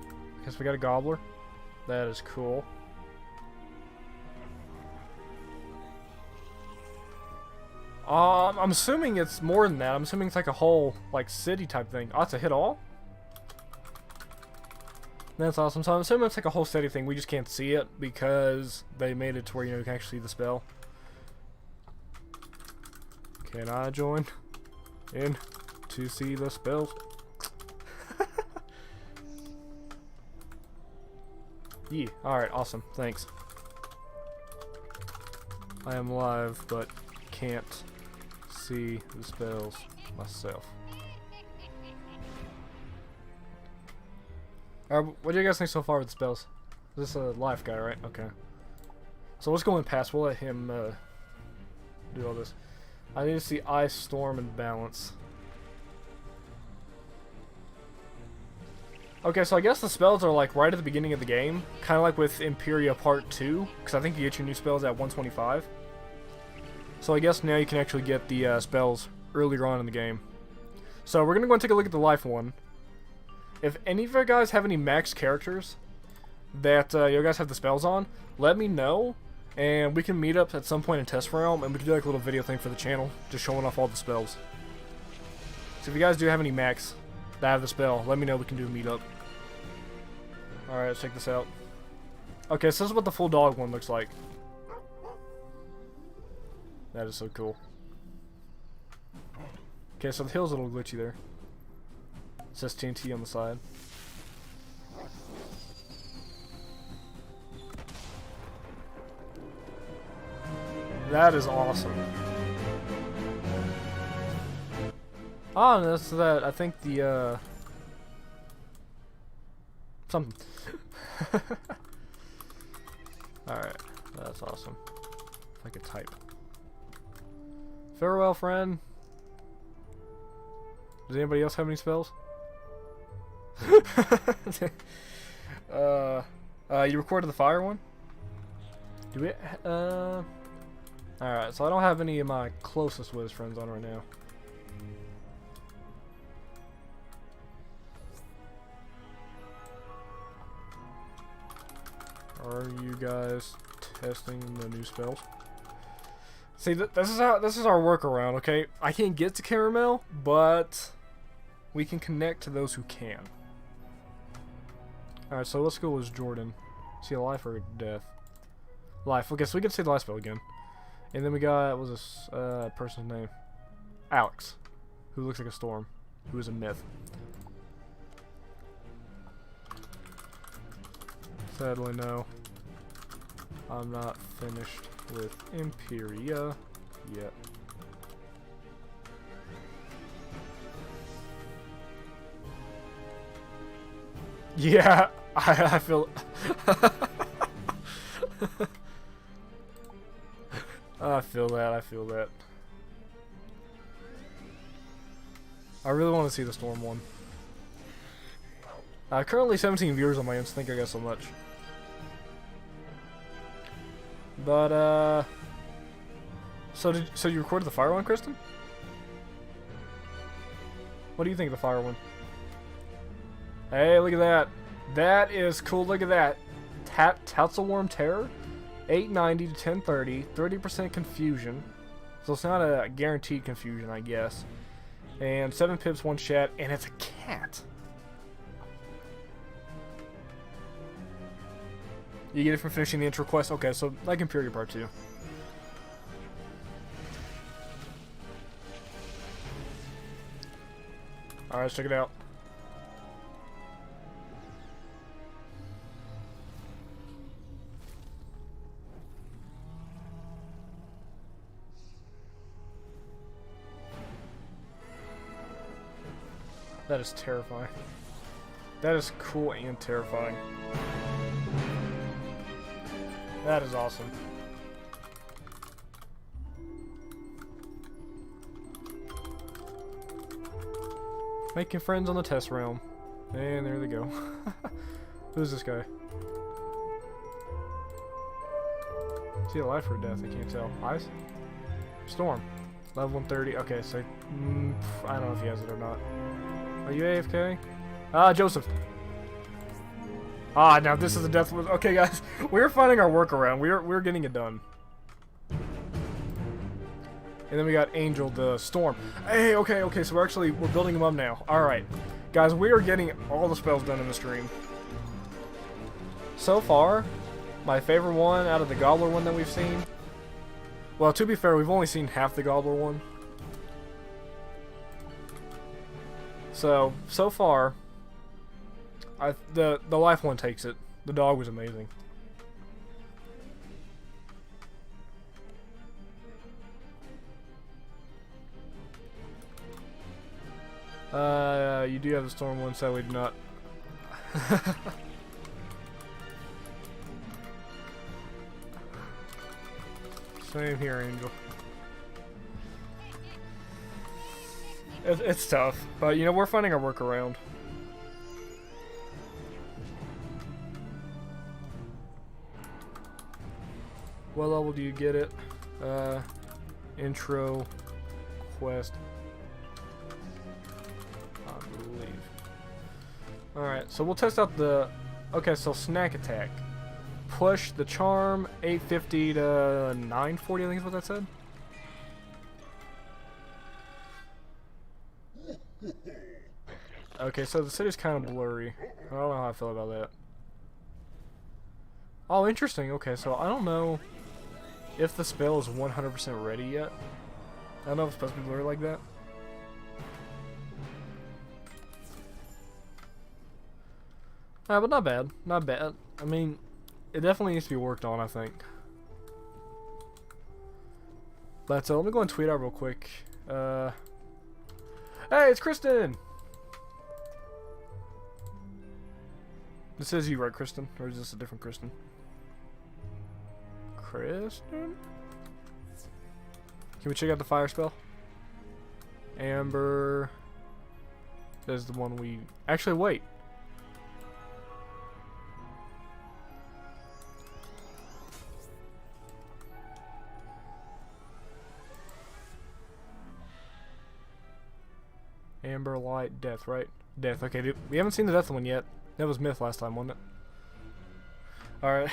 guess we got a gobbler. That is cool. I'm assuming it's more than that. I'm assuming it's like a whole, like, city type thing. Oh, it's a hit all? That's awesome. So I'm assuming it's like a whole city thing. We just can't see it because they made it to where, you know, you can actually see the spell. Can I join in to see the spells? Yeah, alright, awesome. Thanks. I am live, but can't see the spells myself. Alright, what do you guys think so far with the spells? Is this a life guy, right? Okay. So let's go in past. We'll let him do all this. I need to see Ice, Storm, and Balance. Okay, so I guess the spells are like right at the beginning of the game. Kind of like with Imperia Part 2. Because I think you get your new spells at 125. So I guess now you can actually get the spells earlier on in the game. So we're going to go and take a look at the life one. If any of you guys have any max characters that you guys have the spells on, let me know. And we can meet up at some point in Test Realm, and we can do like a little video thing for the channel, just showing off all the spells. So if you guys do have any max that have the spell, let me know, we can do a meetup. Alright, let's check this out. Okay, so this is what the full dog one looks like. That is so cool. Okay, so the hill's a little glitchy there. It says TNT on the side. That is awesome. Ah, and that's that. I think the, something. Alright, that's awesome. If I could type. Farewell, friend. Does anybody else have any spells? You recorded the fire one? Do we, Alright, so I don't have any of my closest Wiz friends on right now. Are you guys testing the new spells? See, this is our workaround, okay? I can't get to Caramel, but we can connect to those who can. Alright, so what skill is Jordan? Is he alive or death? Life. Okay, so we can say the life spell again. And then we got, what was this person's name? Alex, who looks like a storm, who is a myth. Sadly, no. I'm not finished with Imperia yet. Yeah, I feel... I feel that. I really want to see the Storm one. Currently 17 viewers on my Insta, thank you guys so much. But, so you recorded the fire one, Kristen? What do you think of the fire one? Hey, look at that. That is cool, look at that. Tatzelworm Terror? 890 to 1030, 30% confusion. So it's not a guaranteed confusion, I guess. And 7 pips, 1 chat, and it's a cat. You get it from finishing the intro quest? Okay, so like Imperial Part 2. Alright, let's check it out. That is terrifying. That is cool and terrifying. That is awesome. Making friends on the test realm. And there they go. Who's this guy? Is he alive or death? I can't tell. Eyes? Storm. Level 130. Okay, so... I don't know if he has it or not. Are you AFK? Joseph. Now this is a death. Okay, guys, we're finding our workaround. We're getting it done. And then we got Angel the Storm. Hey, okay, so we're building him up now. All right, guys, we are getting all the spells done in the stream. So far, my favorite one out of the Gobbler one that we've seen. Well, to be fair, we've only seen half the Gobbler one. So far, the life one takes it. The dog was amazing. You do have the Storm one, sadly do not. Same here, Angel. It's tough, but you know, we're finding our workaround. What level do you get it? Intro quest, I believe. Alright, so we'll test out the... Okay, so snack attack. Push the charm, 850 to 940, I think is what that said. Okay, so the city's kind of blurry. I don't know how I feel about that. Oh, interesting. Okay, so I don't know if the spell is 100% ready yet. I don't know if it's supposed to be blurry like that. But not bad. Not bad. I mean, it definitely needs to be worked on, I think. But let me go and tweet out real quick. Hey, it's Kristen! This is you, right, Kristen? Or is this a different Kristen? Kristen? Can we check out the fire spell? Amber. This is the one we... Actually, wait. Amber, light, death, right? Death. Okay, dude, we haven't seen the death one yet. That was myth last time, wasn't it? Alright.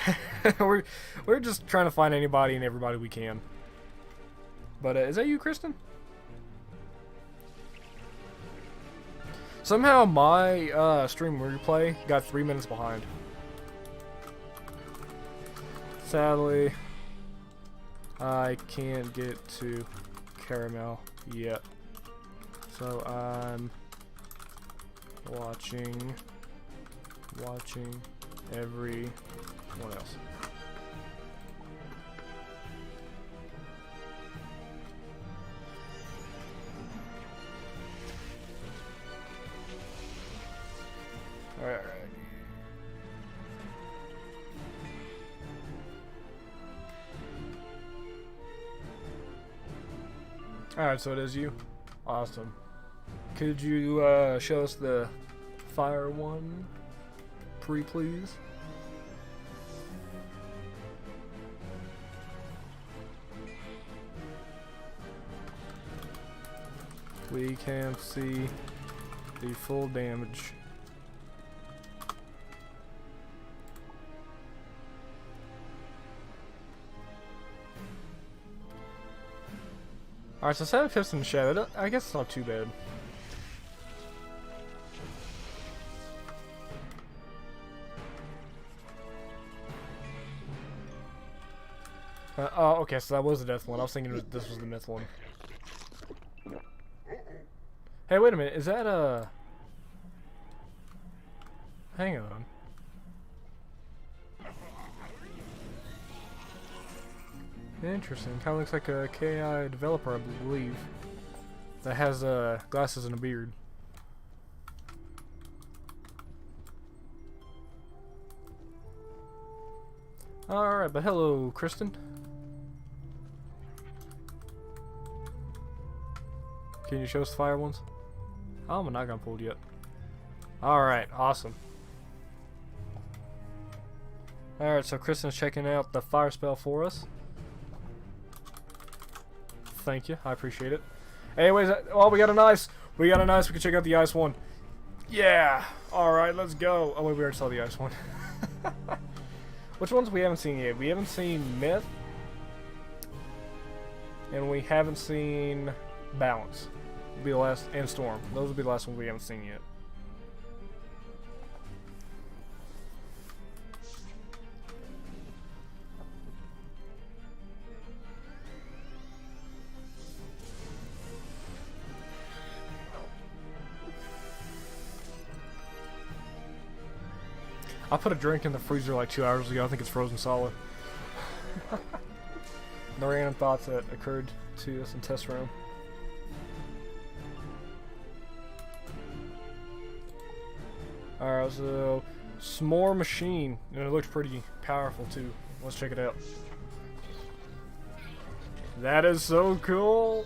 we're just trying to find anybody and everybody we can. But, is that you, Kristen? Somehow my stream replay got 3 minutes behind. Sadly, I can't get to Caramel yet. So I'm watching everyone else. Alright. Alright, so it is you. Awesome. Could you show us the fire one, please? We can see the full damage. Alright, so 7 pips in the shadow. I guess it's not too bad. Oh, okay, so that was the death one. I was thinking this was the myth one. Hey, wait a minute. Is that a... Hang on. Interesting. Kind of looks like a KI developer, I believe. That has glasses and a beard. Alright, but hello, Kristen. Can you show us the fire ones? Oh, I'm not gonna pull yet. Alright, awesome. Alright, so Kristen's checking out the fire spell for us. Thank you, I appreciate it. Anyways, oh, we got an ice. We got an ice. We can check out the ice one. Yeah. All right, let's go. Oh wait, we already saw the ice one. Which ones we haven't seen yet? We haven't seen myth, and we haven't seen balance. Will be the last, and storm. Those will be the last ones we haven't seen yet. I put a drink in the freezer like 2 hours ago. I think it's frozen solid. The random thoughts that occurred to us in test room. Alright, so s'more machine, and it looks pretty powerful too. Let's check it out. That is so cool.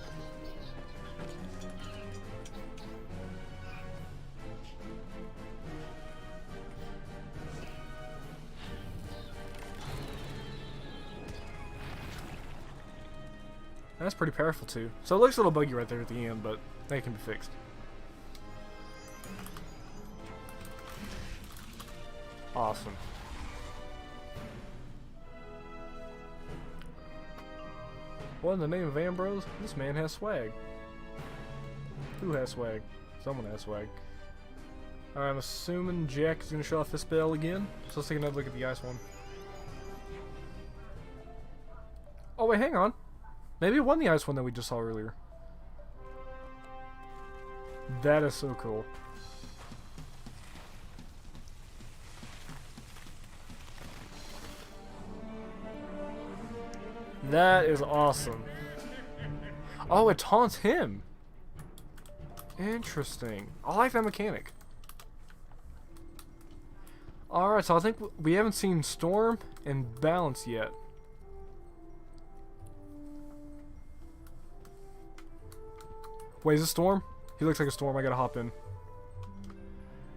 That's pretty powerful too. So it looks a little buggy right there at the end, but that can be fixed. Awesome. What in the name of Ambrose? This man has swag. Who has swag? Someone has swag. Alright, I'm assuming Jack is going to show off this spell again. So let's take another look at the ice one. Oh wait, hang on. Maybe it won the ice one that we just saw earlier. That is so cool. That is awesome. Oh, it taunts him. Interesting. I like that mechanic. Alright, so I think we haven't seen Storm and Balance yet. Wait, is this Storm? He looks like a Storm. I gotta hop in.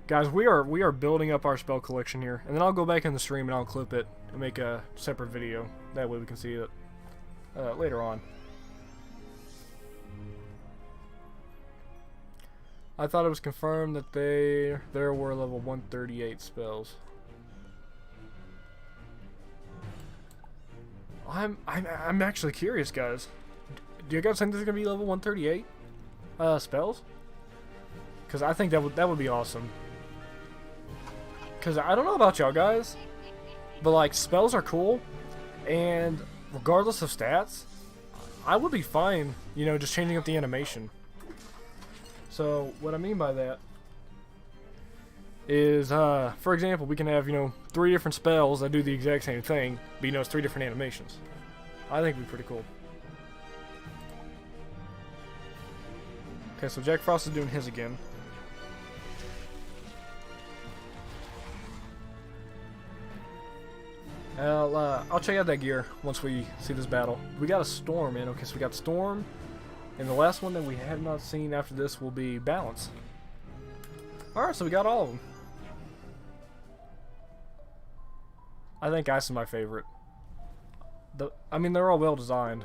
Guys, we are building up our spell collection here. And then I'll go back in the stream and I'll clip it and make a separate video. That way we can see it later on. I thought it was confirmed that there were level 138 spells. I'm actually curious, guys. Do you guys think this is gonna be level 138 spells? Because I think that would be awesome. Because I don't know about y'all guys, but like spells are cool, and regardless of stats, I would be fine, you know, just changing up the animation. So what I mean by that is, for example, we can have, you know, 3 different spells that do the exact same thing, but you know, it's 3 different animations. I think it'd be pretty cool. Okay, so Jack Frost is doing his again. I'll check out that gear once we see this battle. We got a storm, man. Okay, so we got storm, and the last one that we have not seen after this will be balance. All right, so we got all of them. I think ice is my favorite. I mean, they're all well designed.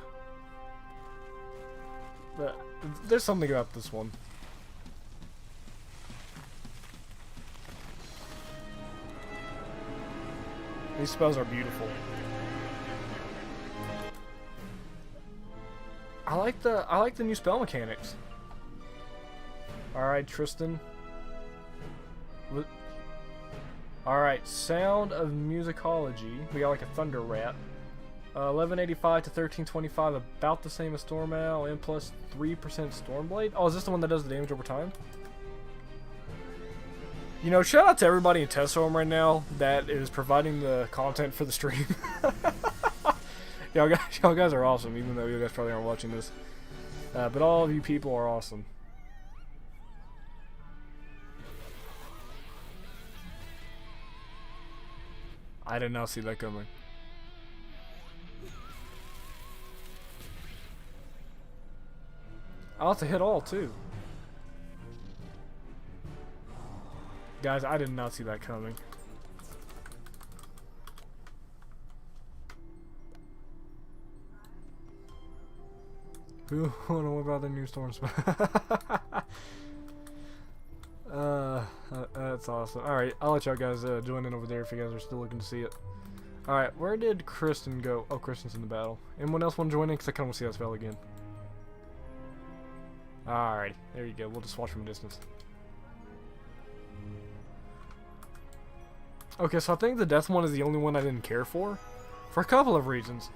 But there's something about this one. These spells are beautiful. I like the new spell mechanics. Alright, Tristan. Alright, Sound of Musicology. We got like a Thunder Rat. 1185 to 1325, about the same as Storm Owl, and plus 3% Stormblade. Oh, is this the one that does the damage over time? You know, shout out to everybody in Test Realm right now that is providing the content for the stream. y'all guys are awesome, even though you guys probably aren't watching this. But all of you people are awesome. I did not see that coming. I'll have to hit all, too. Guys, I did not see that coming. Who wanna know about the new storm spell? That's awesome. Alright, I'll let y'all guys join in over there if you guys are still looking to see it. Alright, where did Kristen go? Oh, Kristen's in the battle. Anyone else want to join in? Because I kind of want to see that spell again. Alright, there you go. We'll just watch from a distance. Okay, so I think the death one is the only one I didn't care for a couple of reasons.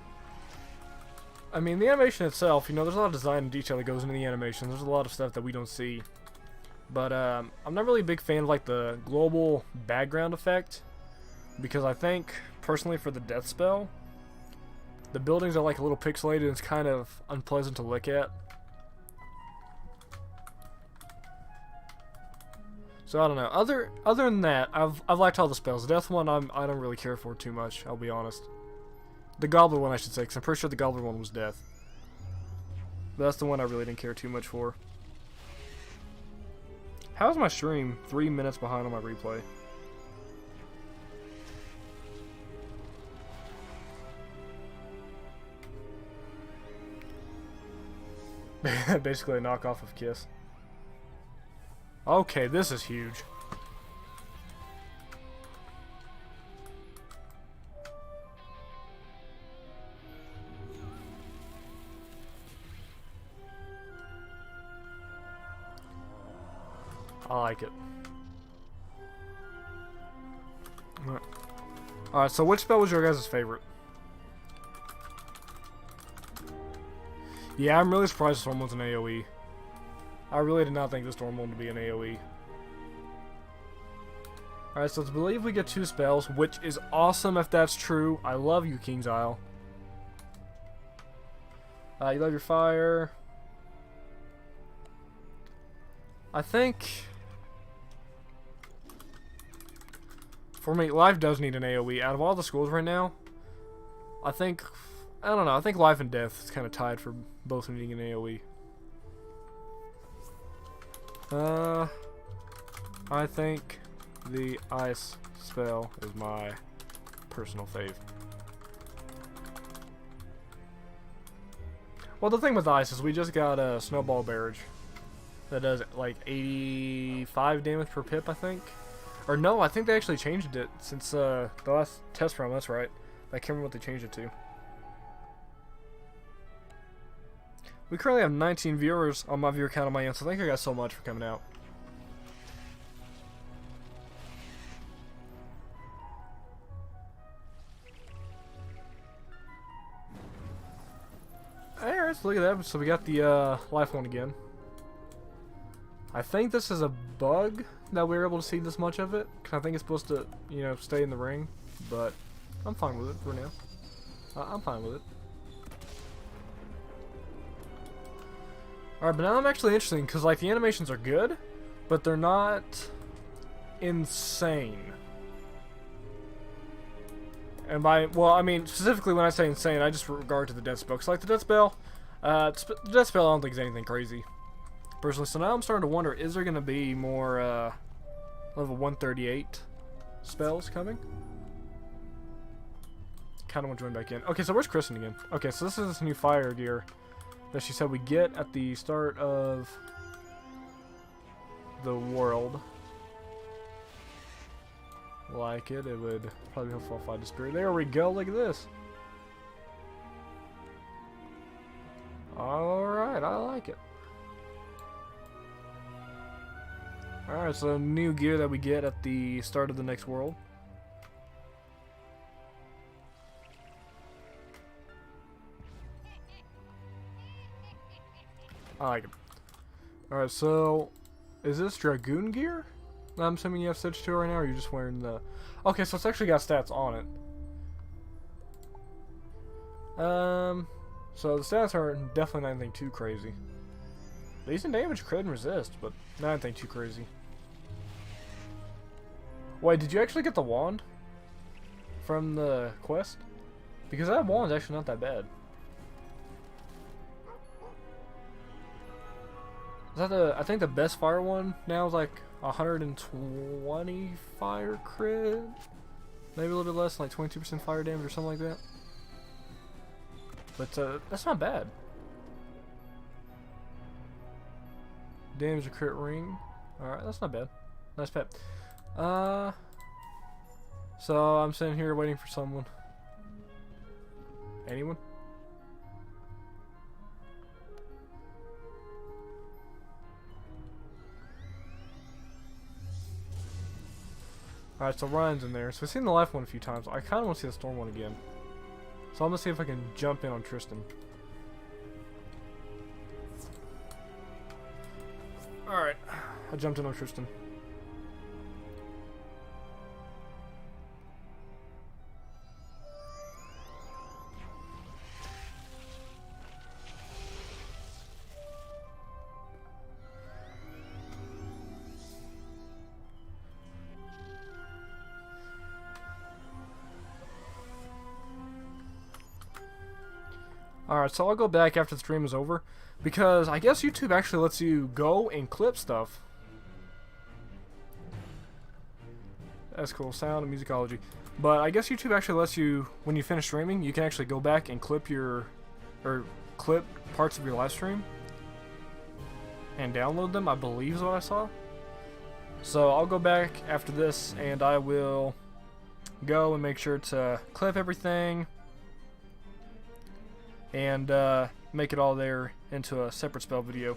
I mean, the animation itself, you know, there's a lot of design and detail that goes into the animation. There's a lot of stuff that we don't see. But I'm not really a big fan of like the global background effect, because I think, personally, for the death spell, the buildings are like a little pixelated and it's kind of unpleasant to look at. So I don't know. Other than that, I've liked all the spells. The death one I don't really care for too much, I'll be honest. The gobbler one, I should say, because I'm pretty sure the gobbler one was death. But that's the one I really didn't care too much for. How is my stream 3 minutes behind on my replay? Basically a knockoff of Kiss. Okay, this is huge. I like it. Alright, so which spell was your guys' favorite? Yeah, I'm really surprised Storm was an AoE. I really did not think the Storm one would be an AoE. Alright, so I believe we get 2 spells, which is awesome if that's true. I love you, King's Isle. You love your fire. I think... for me, Life does need an AoE. Out of all the schools right now, I think... I don't know, I think Life and Death is kind of tied for both needing an AoE. I think the ice spell is my personal fave. Well, the thing with ice is we just got a snowball barrage that does like 85 damage per pip, I think. Or no, I think they actually changed it since the last test run. That's right. I can't remember what they changed it to. We currently have 19 viewers on my viewer count on my end, so thank you guys so much for coming out. Alright, let's look at that. So we got the life one again. I think this is a bug that we were able to see this much of it, because I think it's supposed to, you know, stay in the ring, but I'm fine with it for now. I'm fine with it. Alright, but now I'm actually interested, because like the animations are good, but they're not insane. And by, well, I mean, specifically when I say insane, I just regard to the death spell. 'Cause like the death spell, the death spell I don't think is anything crazy, personally. So now I'm starting to wonder, is there going to be more level 138 spells coming? Kind of want to join back in. Okay, so where's Kristen again? Okay, so this is this new fire gear that she said we get at the start of the world. Like it would probably help fight the spirit. There we go, look at this. Alright, I like it. Alright, so new gear that we get at the start of the next world. I like it. Alright, so is this Dragoon gear? I'm assuming you have Stitch 2 right now, or are you just wearing the... Okay, so it's actually got stats on it. So the stats aren't definitely not anything too crazy. Decent damage, crit, and resist, but not anything too crazy. Wait, did you actually get the wand from the quest? Because that wand's actually not that bad. Is that the... I think the best fire one now is like 120 fire crit? Maybe a little bit less, like 22% fire damage or something like that. But that's not bad. Damage a crit ring. Alright, that's not bad. Nice pet. So I'm sitting here waiting for someone. Anyone? Alright, so Ryan's in there. So we've seen the life one a few times. I kind of want to see the storm one again. So I'm going to see if I can jump in on Tristan. Alright, I jumped in on Tristan. Alright, so I'll go back after the stream is over, because I guess YouTube actually lets you go and clip stuff. That's cool, sound and musicology. But I guess YouTube actually lets you, when you finish streaming, you can actually go back and clip clip parts of your live stream and download them, I believe is what I saw. So I'll go back after this and I will go and make sure to clip everything and make it all there into a separate spell video.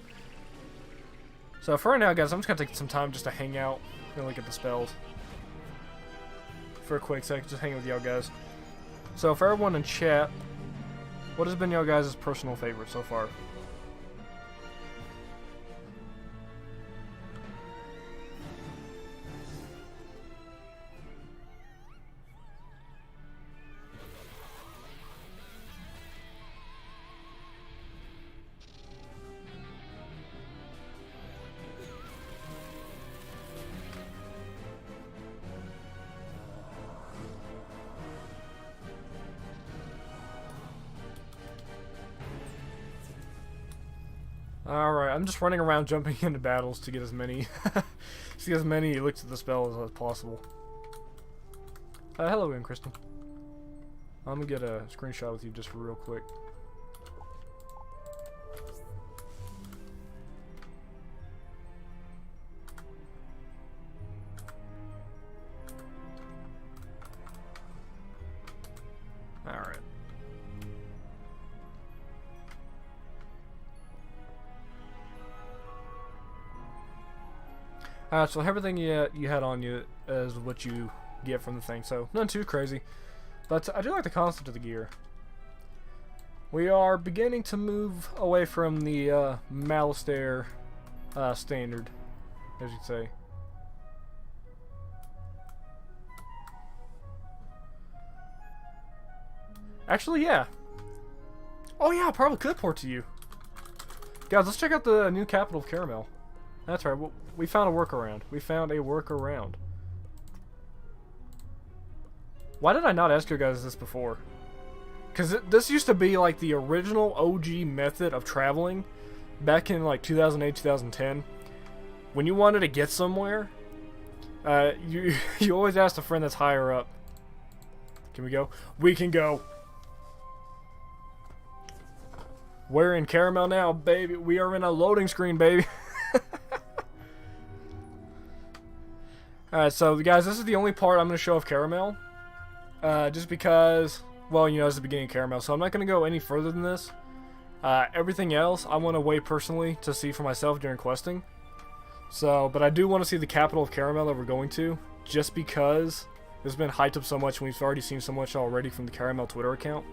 So for right now, guys, I'm just gonna take some time just to hang out and look at the spells for a quick sec, just hang with y'all guys. So for everyone in chat, what has been y'all guys' personal favorite so far? Alright, I'm just running around jumping into battles to get as many looks at the spells as possible. Hello again, Kristen. I'm gonna get a screenshot with you just real quick. Alright. So everything you had on you is what you get from the thing, so nothing too crazy. But I do like the concept of the gear. We are beginning to move away from the Malistaire standard, as you'd say. Actually, yeah. Oh yeah, I probably could port to you. Guys, let's check out the new capital of KARAMELLE. That's right, we found a workaround. We found a workaround. Why did I not ask you guys this before? Because this used to be like the original OG method of traveling back in like 2008, 2010. When you wanted to get somewhere, you always asked a friend that's higher up. Can we go? We can go. We're in Caramel now, baby. We are in a loading screen, baby. Alright, so guys, this is the only part I'm going to show of Caramel. Just because, well, you know, it's the beginning of Caramel, so I'm not going to go any further than this. Everything else, I want to wait personally to see for myself during questing. So, but I do want to see the capital of Caramel that we're going to, just because it's been hyped up so much and we've already seen so much already from the Caramel Twitter account.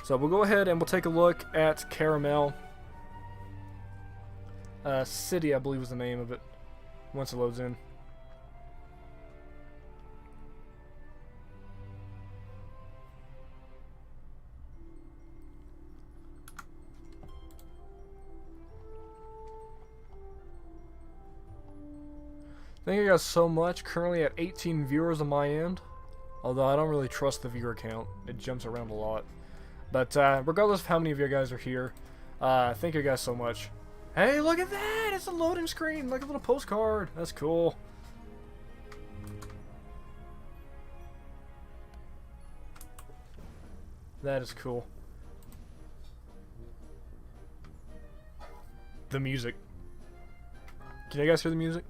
So we'll go ahead and we'll take a look at Caramel. City, I believe was the name of it, once it loads in. Thank you guys so much. Currently at 18 viewers on my end. Although I don't really trust the viewer count. It jumps around a lot. But regardless of how many of you guys are here, thank you guys so much. Hey, look at that! It's a loading screen, like a little postcard. That's cool. That is cool. The music. Can you guys hear the music?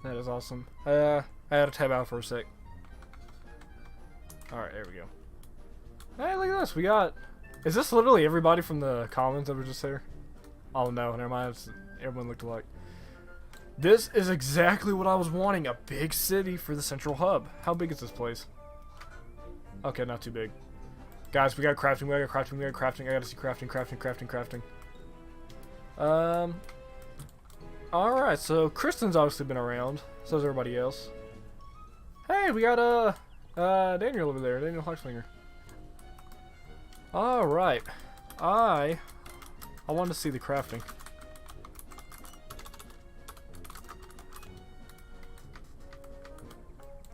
That is awesome. I had to tab out for a sec. Alright, there we go. Hey, look at this. We got... Is this literally everybody from the comments that were just there? Oh no, never mind. Everyone looked alike. This is exactly what I was wanting. A big city for the central hub. How big is this place? Okay, not too big. Guys, we got crafting, we got crafting, we got crafting. I gotta see crafting, crafting, crafting, crafting. Alright, so Kristen's obviously been around. So has everybody else. Hey, we got Daniel over there, Daniel Huxlinger. Alright. I want to see the crafting.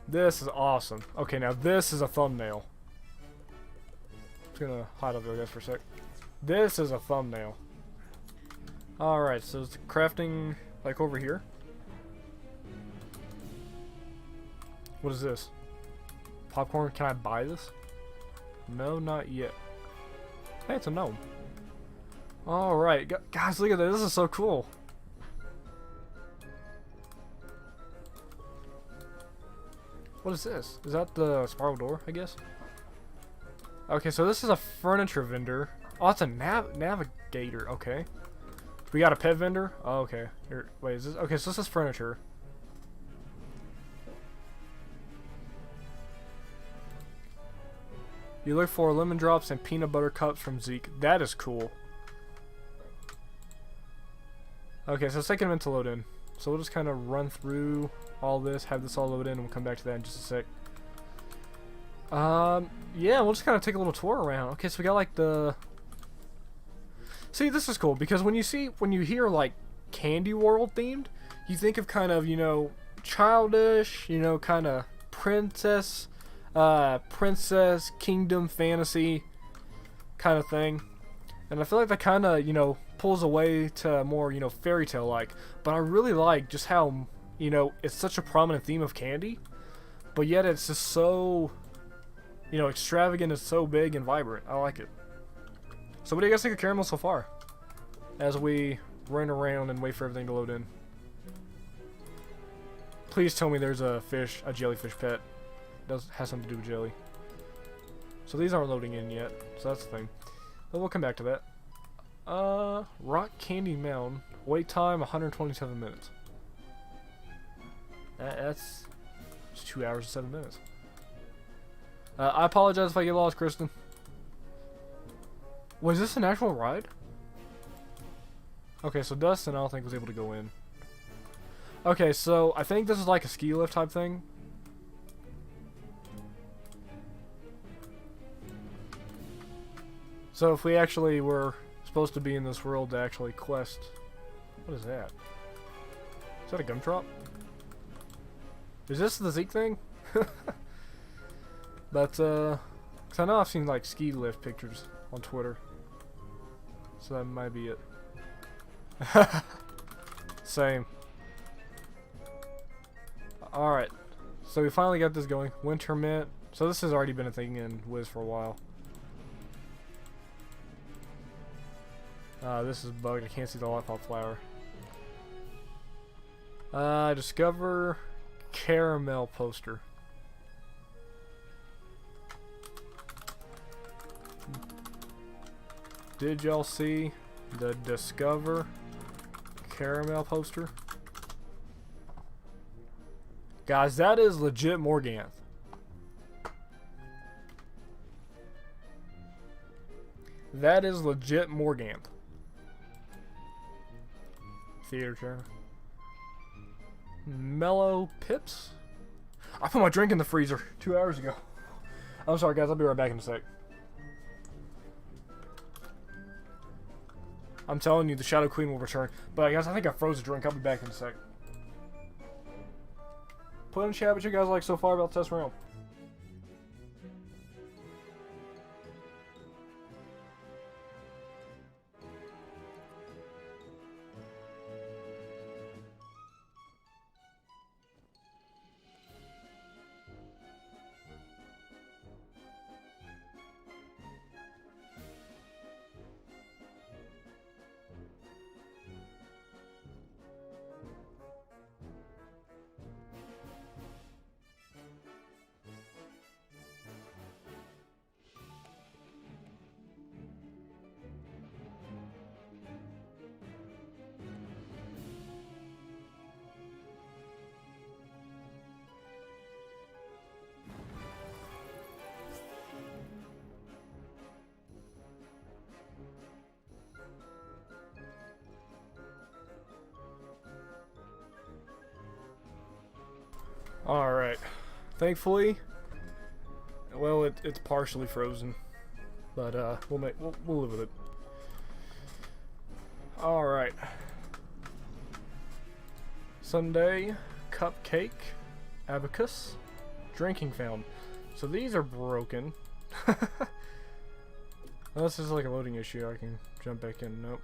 This is awesome. Okay, now this is a thumbnail. I'm just gonna hide over there guys for a sec. This is a thumbnail. Alright, so is the crafting like over here? What is this? Popcorn? Can I buy this? No, not yet. Hey, it's a gnome. Alright, guys, look at this. This is so cool. What is this? Is that the spiral door, I guess? Okay, so this is a furniture vendor. Oh, it's a navigator. Okay. We got a pet vendor? Oh, okay. Here, wait, is this... Okay, so this is furniture. You look for lemon drops and peanut butter cups from Zeke. That is cool. Okay, so it's taking a minute to load in. So we'll just kind of run through all this, have this all load in, and we'll come back to that in just a sec. Yeah, we'll just kind of take a little tour around. Okay, so we got like the... See, this is cool, because when you hear like Candy World themed, you think of kind of, you know, childish, you know, kind of princess kingdom fantasy kind of thing. And I feel like that kind of, you know, pulls away to more, you know, fairy tale like. But I really like just how, you know, it's such a prominent theme of candy, but yet it's just so, you know, extravagant and so big and vibrant. I like it. So what do you guys think of Caramel so far? As we run around and wait for everything to load in. Please tell me there's a fish, a jellyfish pet. Has something to do with jelly. So these aren't loading in yet, so that's the thing. But we'll come back to that. Rock Candy Mountain. Wait time 127 minutes. That's 2 hours and 7 minutes. I apologize if I get lost, Kristen. Was this an actual ride? Okay, so Dustin I don't think was able to go in. Okay, so I think this is like a ski lift type thing. So if we actually were supposed to be in this world to actually quest... What is that? Is that a gumdrop? Is this the Zeke thing? But, cause I know I've seen like ski lift pictures on Twitter. So that might be it. Same. Alright. So we finally got this going. Winter Mint. So this has already been a thing in Wiz for a while. This is bugged. I can't see the lollipop flower. Discover caramel poster. Did y'all see the Discover caramel poster? Guys, that is legit Morganth. That is legit Morganth. Theater chair. Mellow Pips? I put my drink in the freezer 2 hours ago. I'm sorry guys, I'll be right back in a sec. I'm telling you, the Shadow Queen will return. But guys, I think I froze a drink. I'll be back in a sec. Put in chat what you guys like so far about Test Realm. Alright. Thankfully, well, it's partially frozen. But, we'll live with it. Alright. Sunday, cupcake, abacus, drinking fountain. So these are broken. Unless this is like a loading issue, I can jump back in. Nope.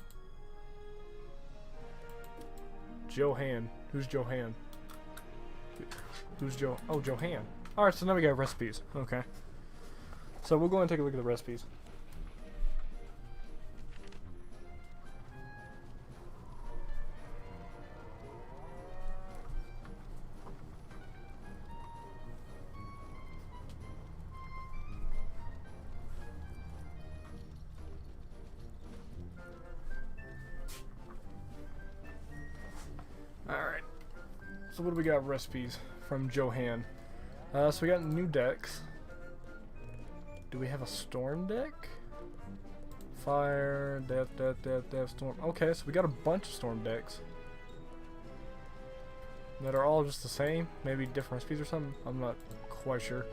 Johan. Who's Johan? Who's Joe? Oh, Johan. Alright, so now we got recipes. Okay. So we'll go and take a look at the recipes. Alright. So what do we got recipes from Johan? So we got new decks. Do we have a storm deck? Fire, death, storm. Okay, so we got a bunch of storm decks that are all just the same. Maybe different recipes or something. I'm not quite sure.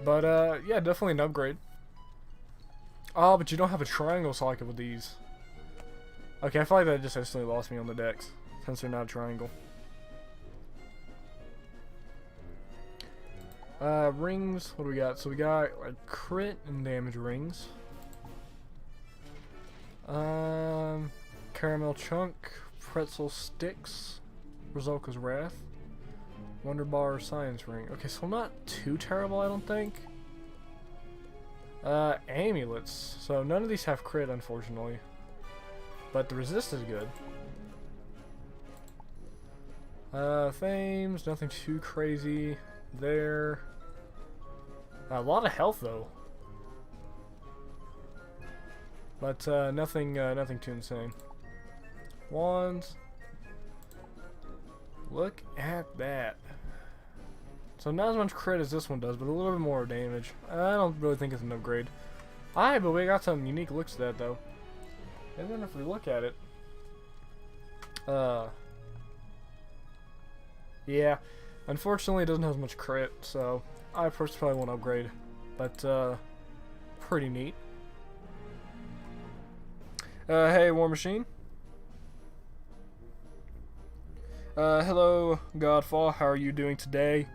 But yeah, definitely an upgrade. Oh, but you don't have a triangle socket with these. Okay, I feel like that just instantly lost me on the decks since they're not a triangle. Rings, what do we got? So we got like crit and damage rings. Caramel chunk, pretzel sticks, Rizolka's Wrath, Wonder Bar Science Ring. Okay, so not too terrible, I don't think. Amulets. So none of these have crit, unfortunately. But the resist is good. Fames, nothing too crazy there. A lot of health though. But nothing too insane. Wands. Look at that. So not as much crit as this one does, but a little bit more damage. I don't really think it's an upgrade. Alright, but we got some unique looks to that though. And then if we look at it, yeah, unfortunately it doesn't have as much crit, so I personally probably won't upgrade. But pretty neat. Hey, War Machine. Hello, Godfall. How are you doing today?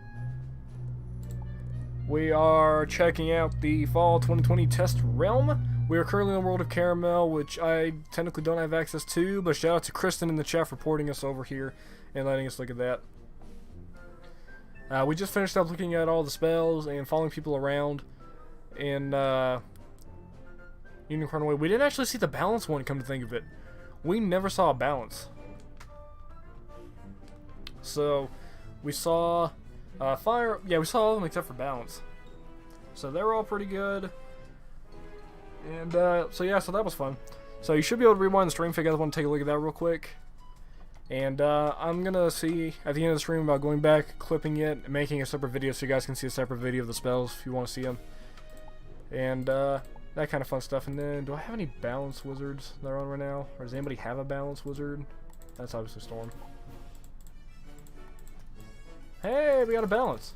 We are checking out the Fall 2020 Test Realm. We are currently in the world of Caramel, which I technically don't have access to, but shout out to Kristen in the chat for reporting us over here and letting us look at that. We just finished up looking at all the spells and following people around in Unicorn Way. We didn't actually see the balance one, come to think of it. We never saw a balance. So, we saw fire. Yeah, we saw all of them except for balance. So they were all pretty good. And so yeah, so that was fun. So you should be able to rewind the stream if you guys want to take a look at that real quick. And I'm gonna see at the end of the stream about going back, clipping it, and making a separate video so you guys can see a separate video of the spells if you want to see them. And that kind of fun stuff. And then, do I have any balance wizards that are on right now? Or does anybody have a balance wizard? That's obviously Storm. Hey, we got a balance.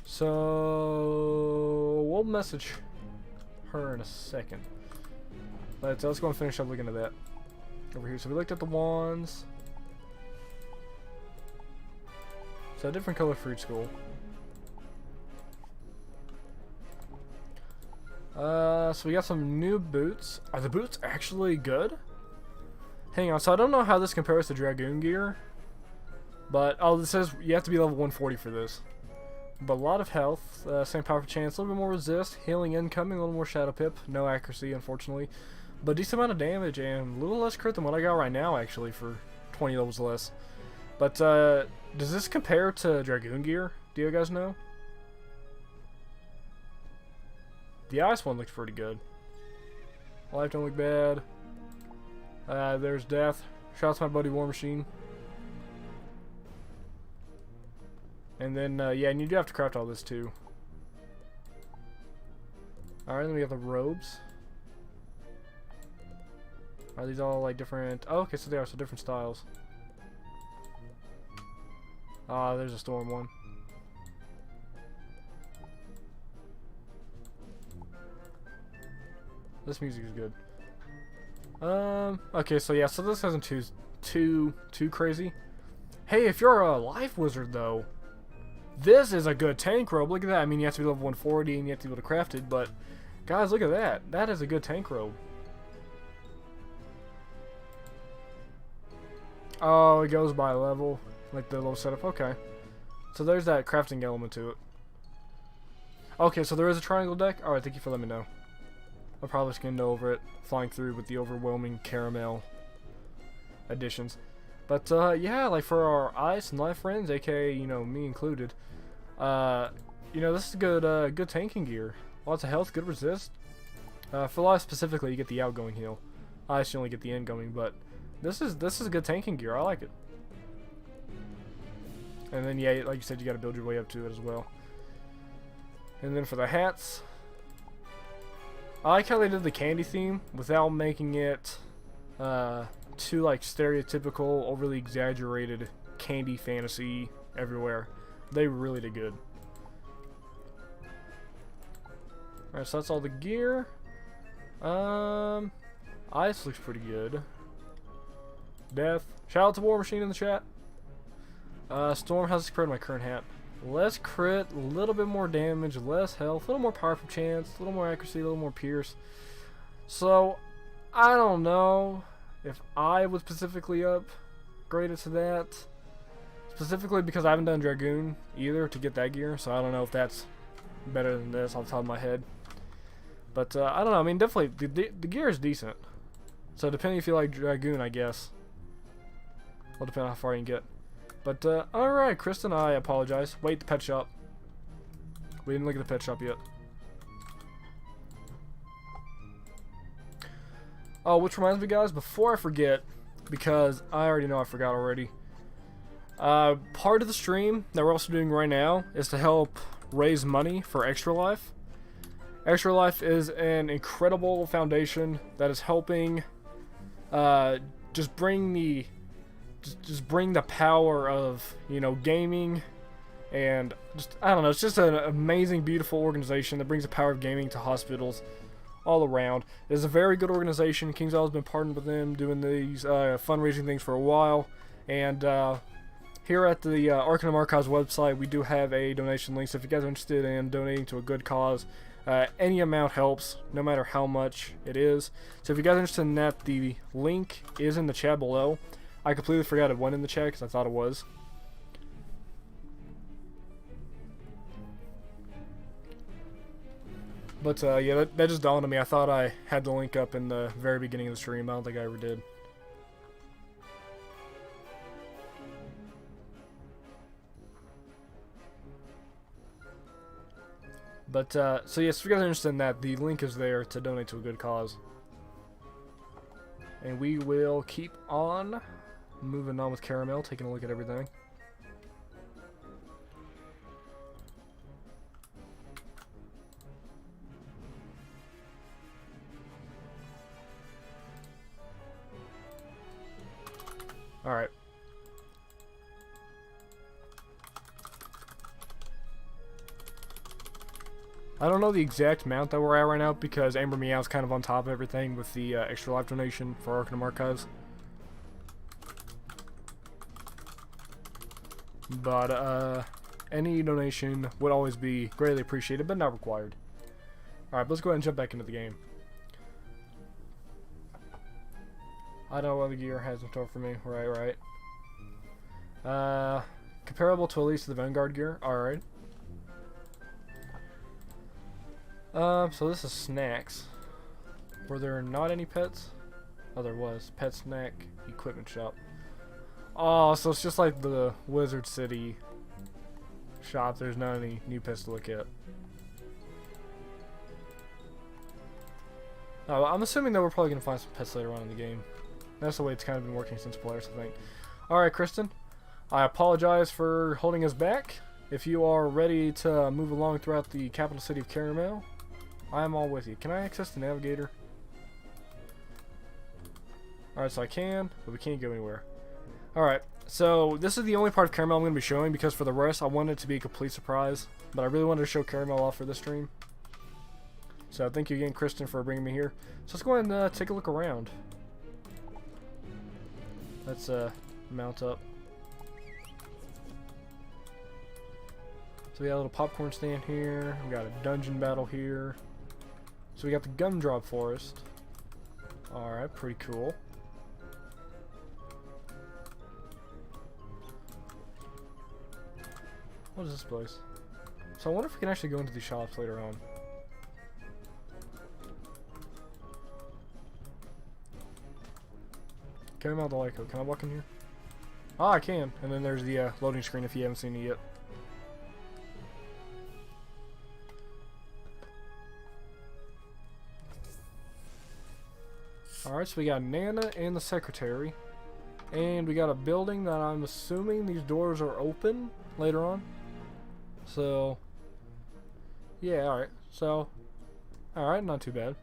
So we'll message her in a second. Let's go and finish up looking at that over here. So we looked at the wands. So a different color for each school. So we got some new boots. Are the boots actually good? Hang on. So I don't know how this compares to Dragoon gear. But, oh, it says you have to be level 140 for this. But a lot of health, same powerful chance, a little bit more resist, healing incoming, a little more shadow pip, no accuracy unfortunately. But decent amount of damage and a little less crit than what I got right now actually for 20 levels less. But, does this compare to Dragoon gear? Do you guys know? The ice one looks pretty good. Life don't look bad. There's death. Shout out to my buddy War Machine. And then, yeah, and you do have to craft all this too. Alright, then we got the robes. Are these all like different? Oh, okay, so they are, so different styles. Ah, there's a storm one. This music is good. Okay, so yeah, so this isn't too crazy. Hey, if you're a life wizard though, this is a good tank robe. Look at that. I mean, you have to be level 140 and you have to be able to craft it, but guys, look at that. That is a good tank robe. Oh, it goes by level, like the little setup. Okay, so there's that crafting element to it. Okay, so there is a triangle deck. All right, thank you for letting me know. I'll probably skimmed over it, flying through with the overwhelming caramel additions. But, yeah, like for our ice and life friends, aka, you know, me included, you know, this is good, good tanking gear. Lots of health, good resist. For life specifically, you get the outgoing heal. Ice, you only get the incoming, but this is good tanking gear. I like it. And then, yeah, like you said, you gotta build your way up to it as well. And then for the hats, I like how they did the candy theme without making it, too like stereotypical, overly exaggerated candy fantasy everywhere. They really did good. Alright, so that's all the gear. Ice looks pretty good. Death. Shout out to War Machine in the chat. Storm, how's this compared to my current hat? Less crit, a little bit more damage, less health, a little more powerful chance, a little more accuracy, a little more pierce. So, I don't know if I would specifically upgrade it to that. Specifically because I haven't done Dragoon either to get that gear, so I don't know if that's better than this off the top of my head. But I don't know, I mean definitely the gear is decent. So depending if you like Dragoon, I guess. Will depend on how far you can get. But alright, Kristen, I apologize. Wait, the pet shop. We didn't look at the pet shop yet. Oh, which reminds me, guys, before I forget, because I already know I forgot already. Part of the stream that we're also doing right now is to help raise money for Extra Life. Extra Life is an incredible foundation that is helping just bring the power of, you know, gaming, and just, I don't know, it's just an amazing, beautiful organization that brings the power of gaming to hospitals all around. It is a very good organization. King's Isle has been partnered with them, doing these fundraising things for a while, And here at the Arcanum Archives website, we do have a donation link. So if you guys are interested in donating to a good cause, any amount helps, no matter how much it is. So if you guys are interested in that, the link is in the chat below. I completely forgot it went in the chat because I thought it was. But yeah, that just dawned on me. I thought I had the link up in the very beginning of the stream. I don't think I ever did. But, so yes, if you guys are interested in that, the link is there to donate to a good cause. And we will keep on moving on with Caramel, taking a look at everything. Alright. I don't know the exact mount that we're at right now because Amber Meow's kind of on top of everything with the extra life donation for Arcanum Archives. But any donation would always be greatly appreciated, but not required. Alright, let's go ahead and jump back into the game. I know what the gear has in store for me. Right. Comparable to at least the Vanguard gear. Alright. So this is snacks. Were there not any pets? Oh, there was. Pet snack equipment shop. Oh, so it's just like the Wizard City shop. There's not any new pets to look at. Oh, I'm assuming that we're probably going to find some pets later on in the game. That's the way it's kind of been working since Polaris, I think. Alright, Kristen. I apologize for holding us back. If you are ready to move along throughout the capital city of Caramel, I am all with you. Can I access the navigator? Alright, so I can, but we can't go anywhere. Alright, so this is the only part of Caramel I'm going to be showing because for the rest I wanted it to be a complete surprise. But I really wanted to show Caramel off for this stream. So thank you again, Kristen, for bringing me here. So let's go ahead and take a look around. Let's mount up. So we got a little popcorn stand here. We got a dungeon battle here. So we got the Gumdrop Forest. Alright, pretty cool. What is this place? So I wonder if we can actually go into these shops later on. Caramel Delico. Can I walk in here? Ah, I can. And then there's the loading screen if you haven't seen it yet. Alright, so we got Nana and the secretary. And we got a building that I'm assuming these doors are open later on. So, yeah, alright. So, alright, not too bad.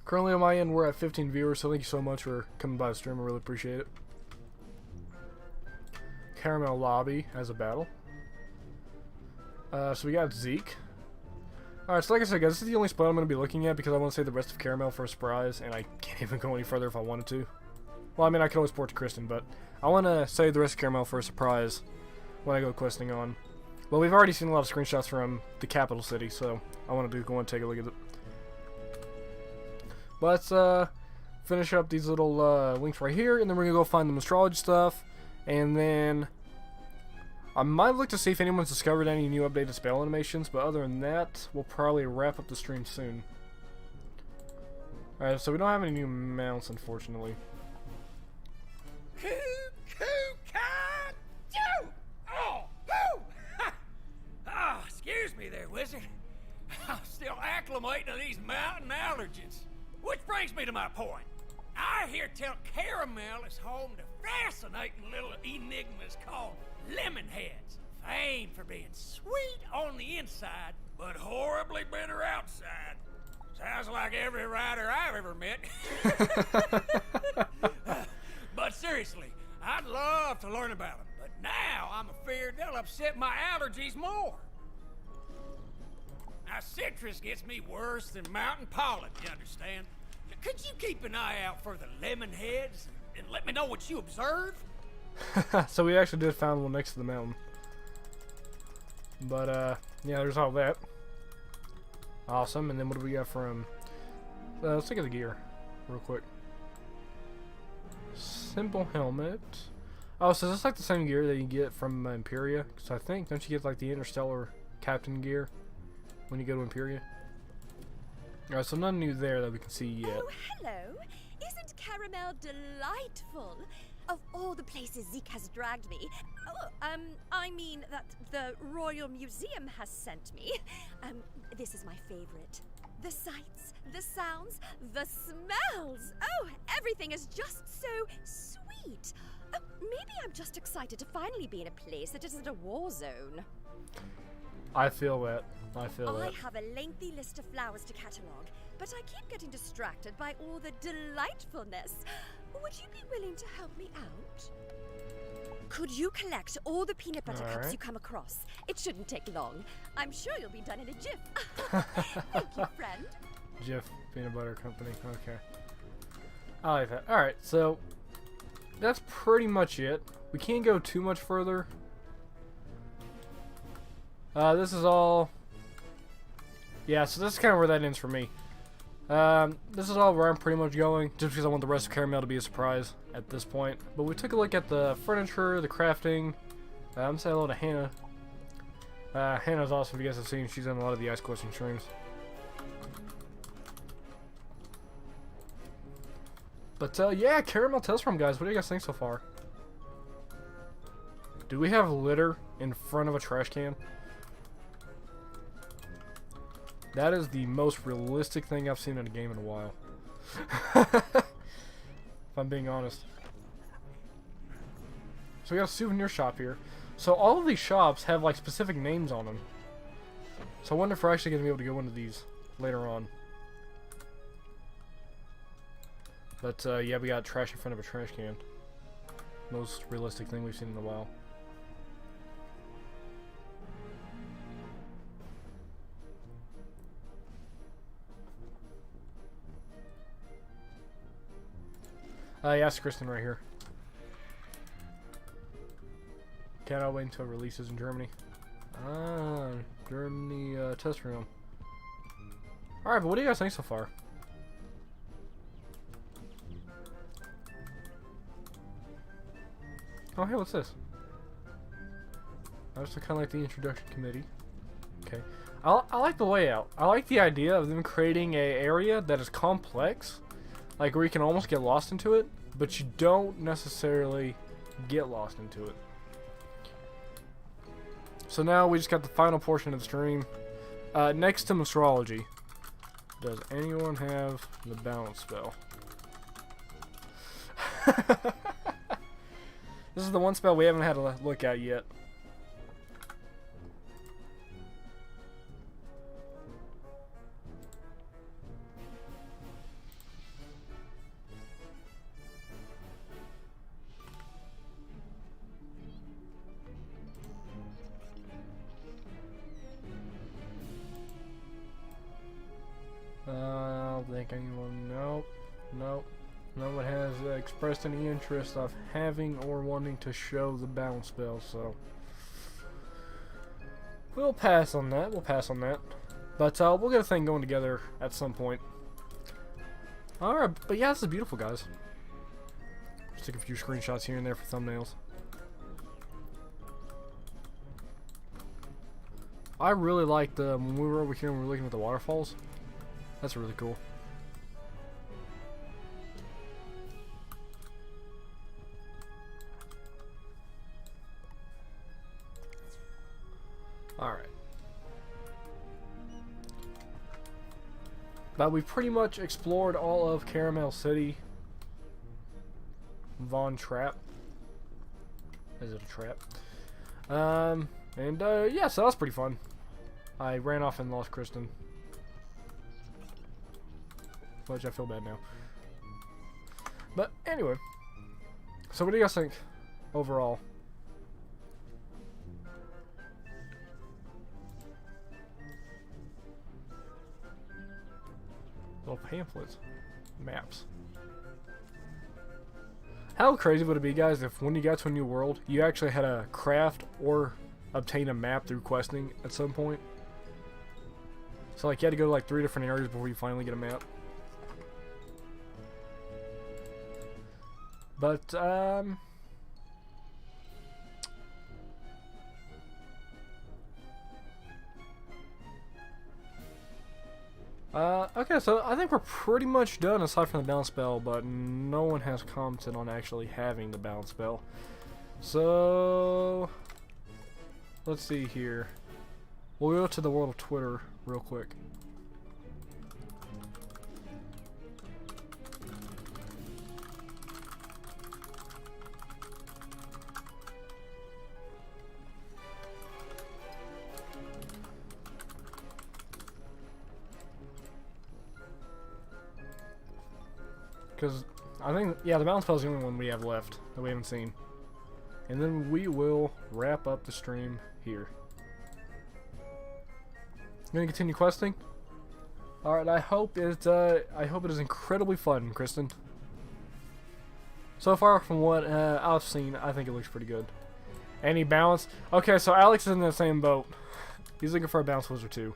Currently on my end, we're at 15 viewers, so thank you so much for coming by the stream. I really appreciate it. Caramel Lobby as a battle. So we got Zeke. Alright, so like I said, guys, this is the only spot I'm going to be looking at because I want to save the rest of Caramel for a surprise, and I can't even go any further if I wanted to. Well, I mean, I could always port to Kristen, but I want to save the rest of Caramel for a surprise when I go questing on. Well, we've already seen a lot of screenshots from the capital city, so I wanted to go and take a look at it. Let's finish up these little links right here, and then we're going to go find the astrology stuff, and then I might look to see if anyone's discovered any new updated spell animations, but other than that, we'll probably wrap up the stream soon. Alright, so we don't have any new mounts, unfortunately. Oh, excuse me there, wizard. I'm still acclimating to these mountain allergens. Which brings me to my point. I hear tell Caramel is home to fascinating little enigmas called lemon heads, famed for being sweet on the inside, but horribly bitter outside. Sounds like every writer I've ever met. But seriously, I'd love to learn about them, but now I'm afeared they'll upset my allergies more. Now, citrus gets me worse than mountain pollen, you understand? Could you keep an eye out for the lemon heads and let me know what you observe? So we actually did find one next to the mountain. But, yeah, there's all that. Awesome. And then what do we got from... let's look at the gear real quick. Simple helmet. Oh, so is this like the same gear that you get from Imperia? Because I think, don't you get like the Interstellar Captain gear when you go to Imperia? Alright, so nothing new there that we can see yet. Oh, hello. Isn't Caramel delightful? Of all the places Zeke has dragged me. Oh, I mean that the Royal Museum has sent me. This is my favorite. The sights, the sounds, the smells. Oh, everything is just so sweet. Oh, maybe I'm just excited to finally be in a place that isn't a war zone. I feel that. I feel that. I have a lengthy list of flowers to catalogue, but I keep getting distracted by all the delightfulness. Would you be willing to help me out? Could you collect all the peanut butter cups you come across? It shouldn't take long. I'm sure you'll be done in a jiff. Thank you, friend. Jiff Peanut Butter Company. Okay. I like that. Alright, so that's pretty much it. We can't go too much further. This is all... Yeah, so this is kind of where that ends for me. This is all where I'm pretty much going, just because I want the rest of Caramel to be a surprise at this point. But we took a look at the furniture, the crafting. I'm saying hello to Hannah. Hannah's awesome, if you guys have seen. She's done a lot of the Ice Question streams. But, yeah, Caramel test room, guys. What do you guys think so far? Do we have litter in front of a trash can? That is the most realistic thing I've seen in a game in a while. If I'm being honest. So we got a souvenir shop here. So all of these shops have like specific names on them. So I wonder if we're actually going to be able to go into these later on. But yeah, we got trash in front of a trash can. Most realistic thing we've seen in a while. Yeah, it's Kristen right here. Cannot wait until it releases in Germany. Ah, Germany test room. Alright, but what do you guys think so far? Oh, hey, what's this? I just kind of like the introduction committee. Okay. I like the layout. I like the idea of them creating a area that is complex. Like where you can almost get lost into it, but you don't necessarily get lost into it. So now we just got the final portion of the stream. Next to Metrology. Does anyone have the balance spell? This is the one spell we haven't had a look at yet. I don't think anyone. Nope. Nope. No one has expressed any interest of having or wanting to show the balance spell, so we'll pass on that. We'll pass on that. But we'll get a thing going together at some point. Alright, but yeah, this is beautiful, guys. Just took a few screenshots here and there for thumbnails. I really liked when we were over here and we were looking at the waterfalls. That's really cool. Alright. But we've pretty much explored all of Caramel City. Von Trap. Is it a trap? Yeah, so that was pretty fun. I ran off and lost Kristen. Which I feel bad now. But anyway. So what do you guys think overall? Little pamphlets. Maps. How crazy would it be, guys, if when you got to a new world, you actually had to craft or obtain a map through questing at some point? So, like, you had to go to, like, 3 different areas before you finally get a map. But, okay, so I think we're pretty much done aside from the bounce spell, but no one has commented on actually having the bounce spell. So, let's see here. We'll go to the world of Twitter real quick. Because I think, yeah, the bounce spell is the only one we have left that we haven't seen. And then we will wrap up the stream here. Gonna continue questing. All right, I hope it is incredibly fun, Kristen. So far, from what I've seen, I think it looks pretty good. Any bounce? Okay, so Alex is in the same boat. He's looking for a bounce wizard too.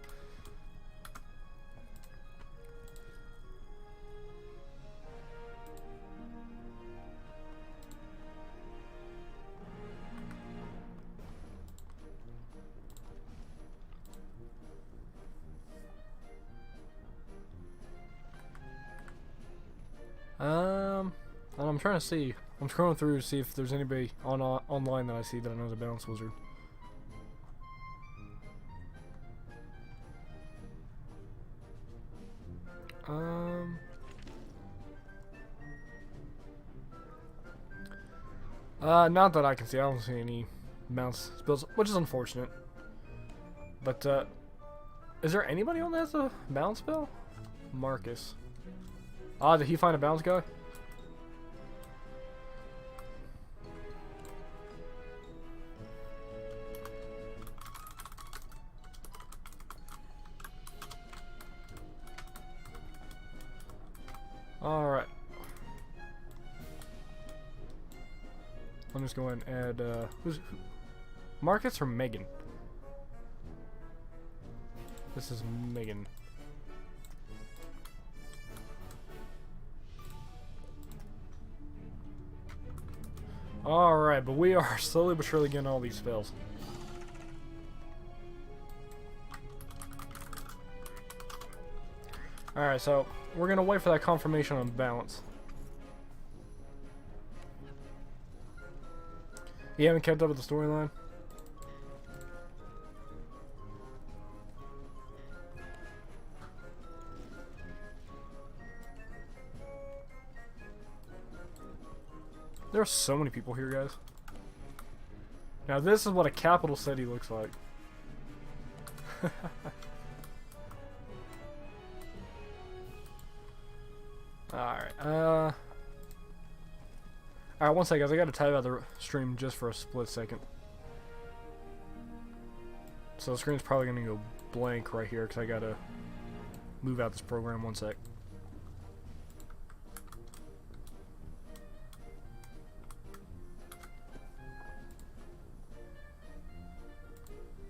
I'm trying to see. I'm scrolling through to see if there's anybody online that I see that knows a bounce wizard. Not that I can see. I don't see any bounce spells, which is unfortunate. But, is there anybody on that has a bounce spell? Marcus. Ah, did he find a bounce guy? Alright. I'm just going to add, who's Marcus or Megan? This is Megan. Alright, but we are slowly but surely getting all these spells. Alright, so we're gonna wait for that confirmation on balance. You haven't kept up with the storyline? There are so many people here, guys. Now this is what a capital city looks like. Alright, alright, one second, guys. I gotta type out the stream just for a split second. So the screen's probably gonna go blank right here because I gotta move out this program. One sec.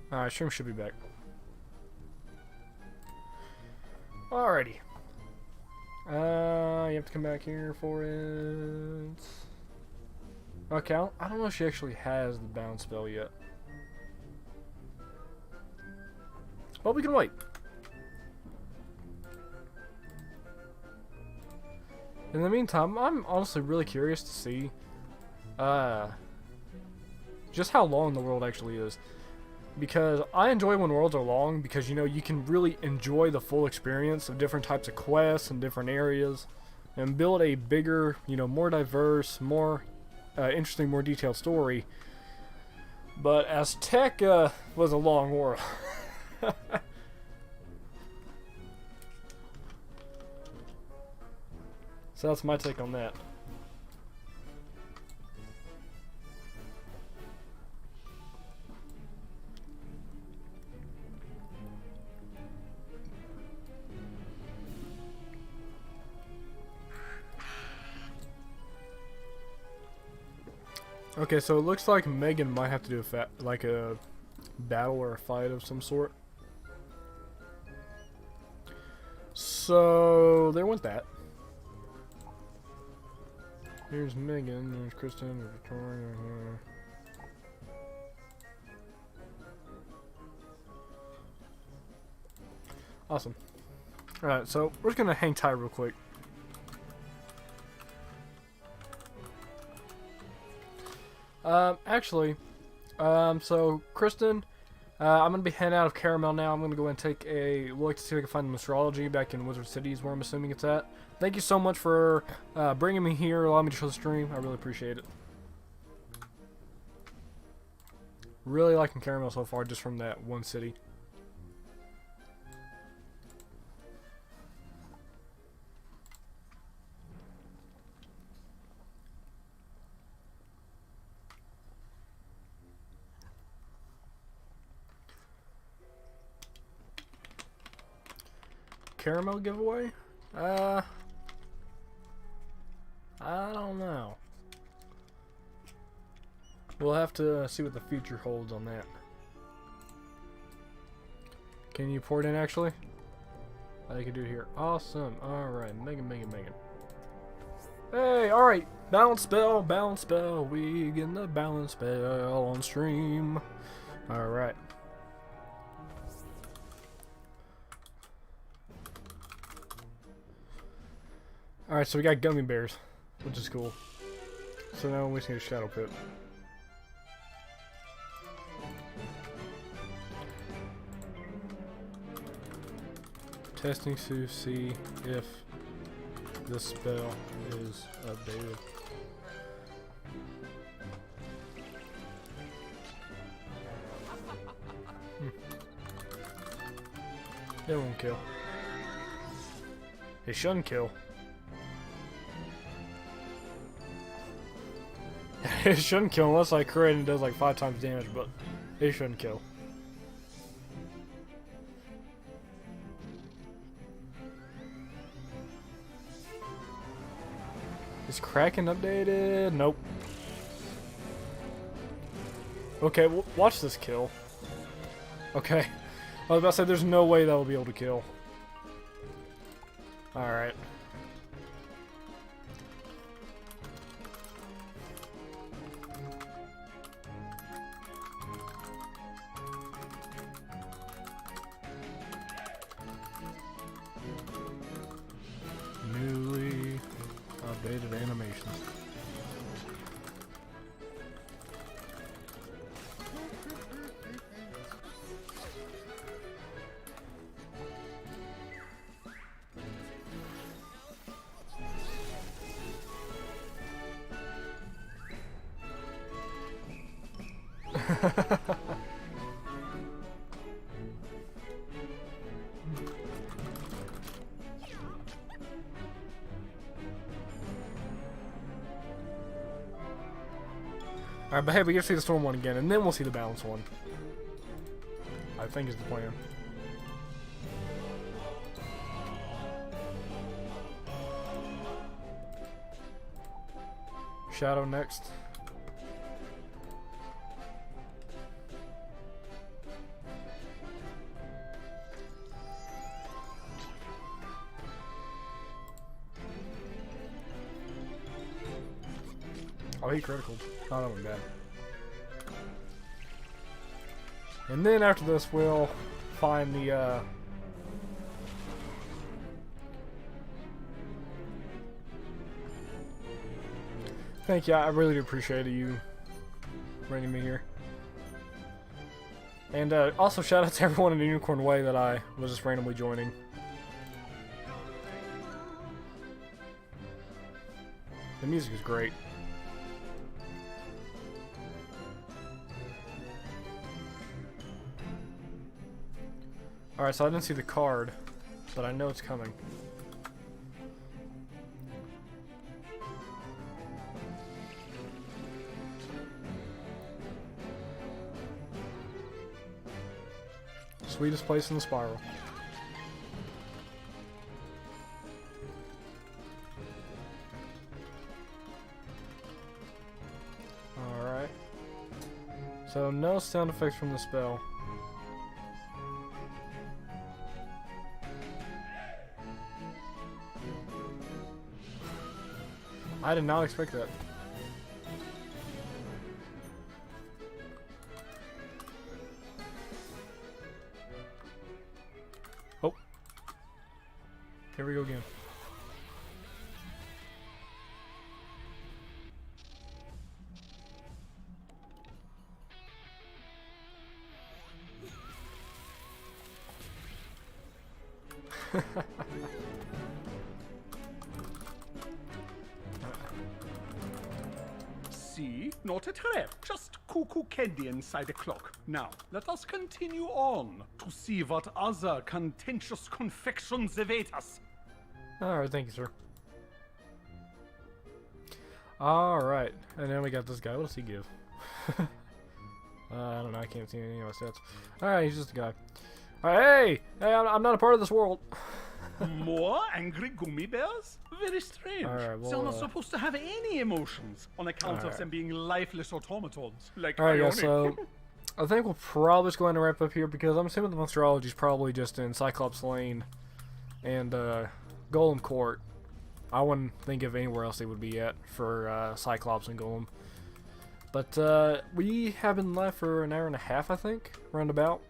Alright, stream should be back. Alrighty. You have to come back here for it. Okay, I don't know if she actually has the bounce spell yet. But we can wait. In the meantime, I'm honestly really curious to see just how long the world actually is. Because I enjoy when worlds are long because, you know, you can really enjoy the full experience of different types of quests and different areas and build a bigger, you know, more diverse, more interesting, more detailed story. But Aztec was a long world. So that's my take on that. Okay, so it looks like Megan might have to do a battle or a fight of some sort. So there went that. Here's Megan, there's Kristen, there's Victoria. Awesome. Alright, so we're just gonna hang tight real quick. So Kristen, I'm gonna be heading out of Caramel now. I'm gonna go and take a look to see if I can find the astrology back in Wizard City is where I'm assuming it's at. Thank you so much for bringing me here, allowing me to show the stream. I really appreciate it. Really liking Caramel so far, just from that one city. Caramel giveaway? I don't know. We'll have to see what the future holds on that. Can you port in actually? I can do it here. Awesome. Alright, Megan. Hey, alright. Balance spell. We getting the balance spell on stream. Alright. Alright, so we got gummy bears, which is cool. So now we just need a shadow pit. Testing to see if this spell is updated. It won't kill. It shouldn't kill. It shouldn't kill unless I crit and it does like 5 times damage, but it shouldn't kill. Is Kraken updated? Nope. Okay, watch this kill. Okay. I was about to say there's no way that will be able to kill. Alright. Newly updated animations. Alright, but hey, we get to see the storm one again, and then we'll see the balance one. I think is the plan. Shadow next. Oh, he critical. Oh, that went bad. And then after this, we'll find the, Thank you, I really do appreciate you bringing me here. And, also shout out to everyone in the Unicorn Way that I was just randomly joining. The music is great. Alright, so I didn't see the card, but I know it's coming. Sweetest place in the spiral. Alright. So no sound effects from the spell. I did not expect that. Oh. Here we go again. See? Not a trap, just cuckoo candy inside the clock. Now, let us continue on to see what other contentious confections await us. Alright, thank you, sir. Alright, and then we got this guy. What does he give? I don't know, I can't see any of my stats. Alright, he's just a guy. Alright, hey, I'm not a part of this world. More angry gummy bears? Very strange. Alright, well, They're not supposed to have any emotions on account of them being lifeless automatons. Like Alright, guys, Ionic. so I think we'll probably just go ahead and wrap up here because I'm assuming the Monsterology is probably just in Cyclops Lane and Golem Court. I wouldn't think of anywhere else they would be at for Cyclops and Golem. But we have been live for an hour and a half, I think, roundabout.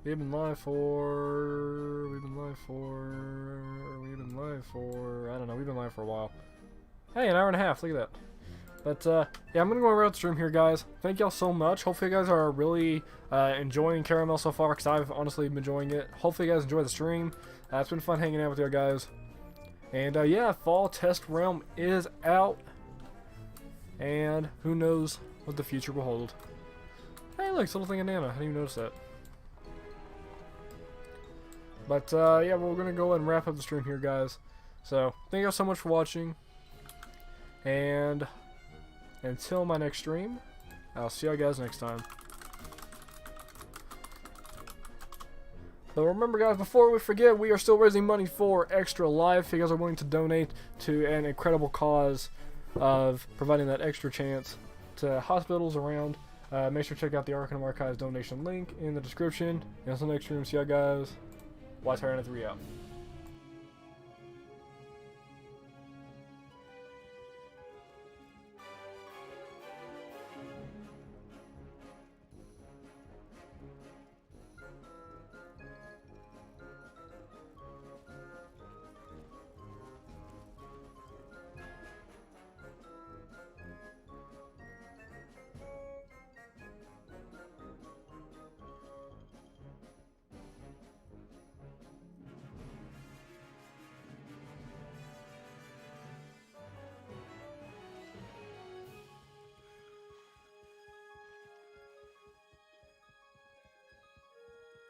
We've been live for, I don't know, we've been live for a while. Hey, an hour and a half, look at that. But, yeah, I'm going to go around the stream here, guys. Thank y'all so much. Hopefully you guys are really enjoying Caramel so far, because I've honestly been enjoying it. Hopefully you guys enjoy the stream. It's been fun hanging out with you guys. And, yeah, Fall Test Realm is out. And who knows what the future will hold. Hey, look, it's a little thing of Nana. I didn't even notice that. But, yeah, we're going to go ahead and wrap up the stream here, guys. So, thank you all so much for watching. And until my next stream, I'll see you guys next time. But remember, guys, before we forget, we are still raising money for Extra Life. If you guys are willing to donate to an incredible cause of providing that extra chance to hospitals around, make sure to check out the Arcanum Archives donation link in the description. And until next stream, see you guys. White Tyrant 3 out.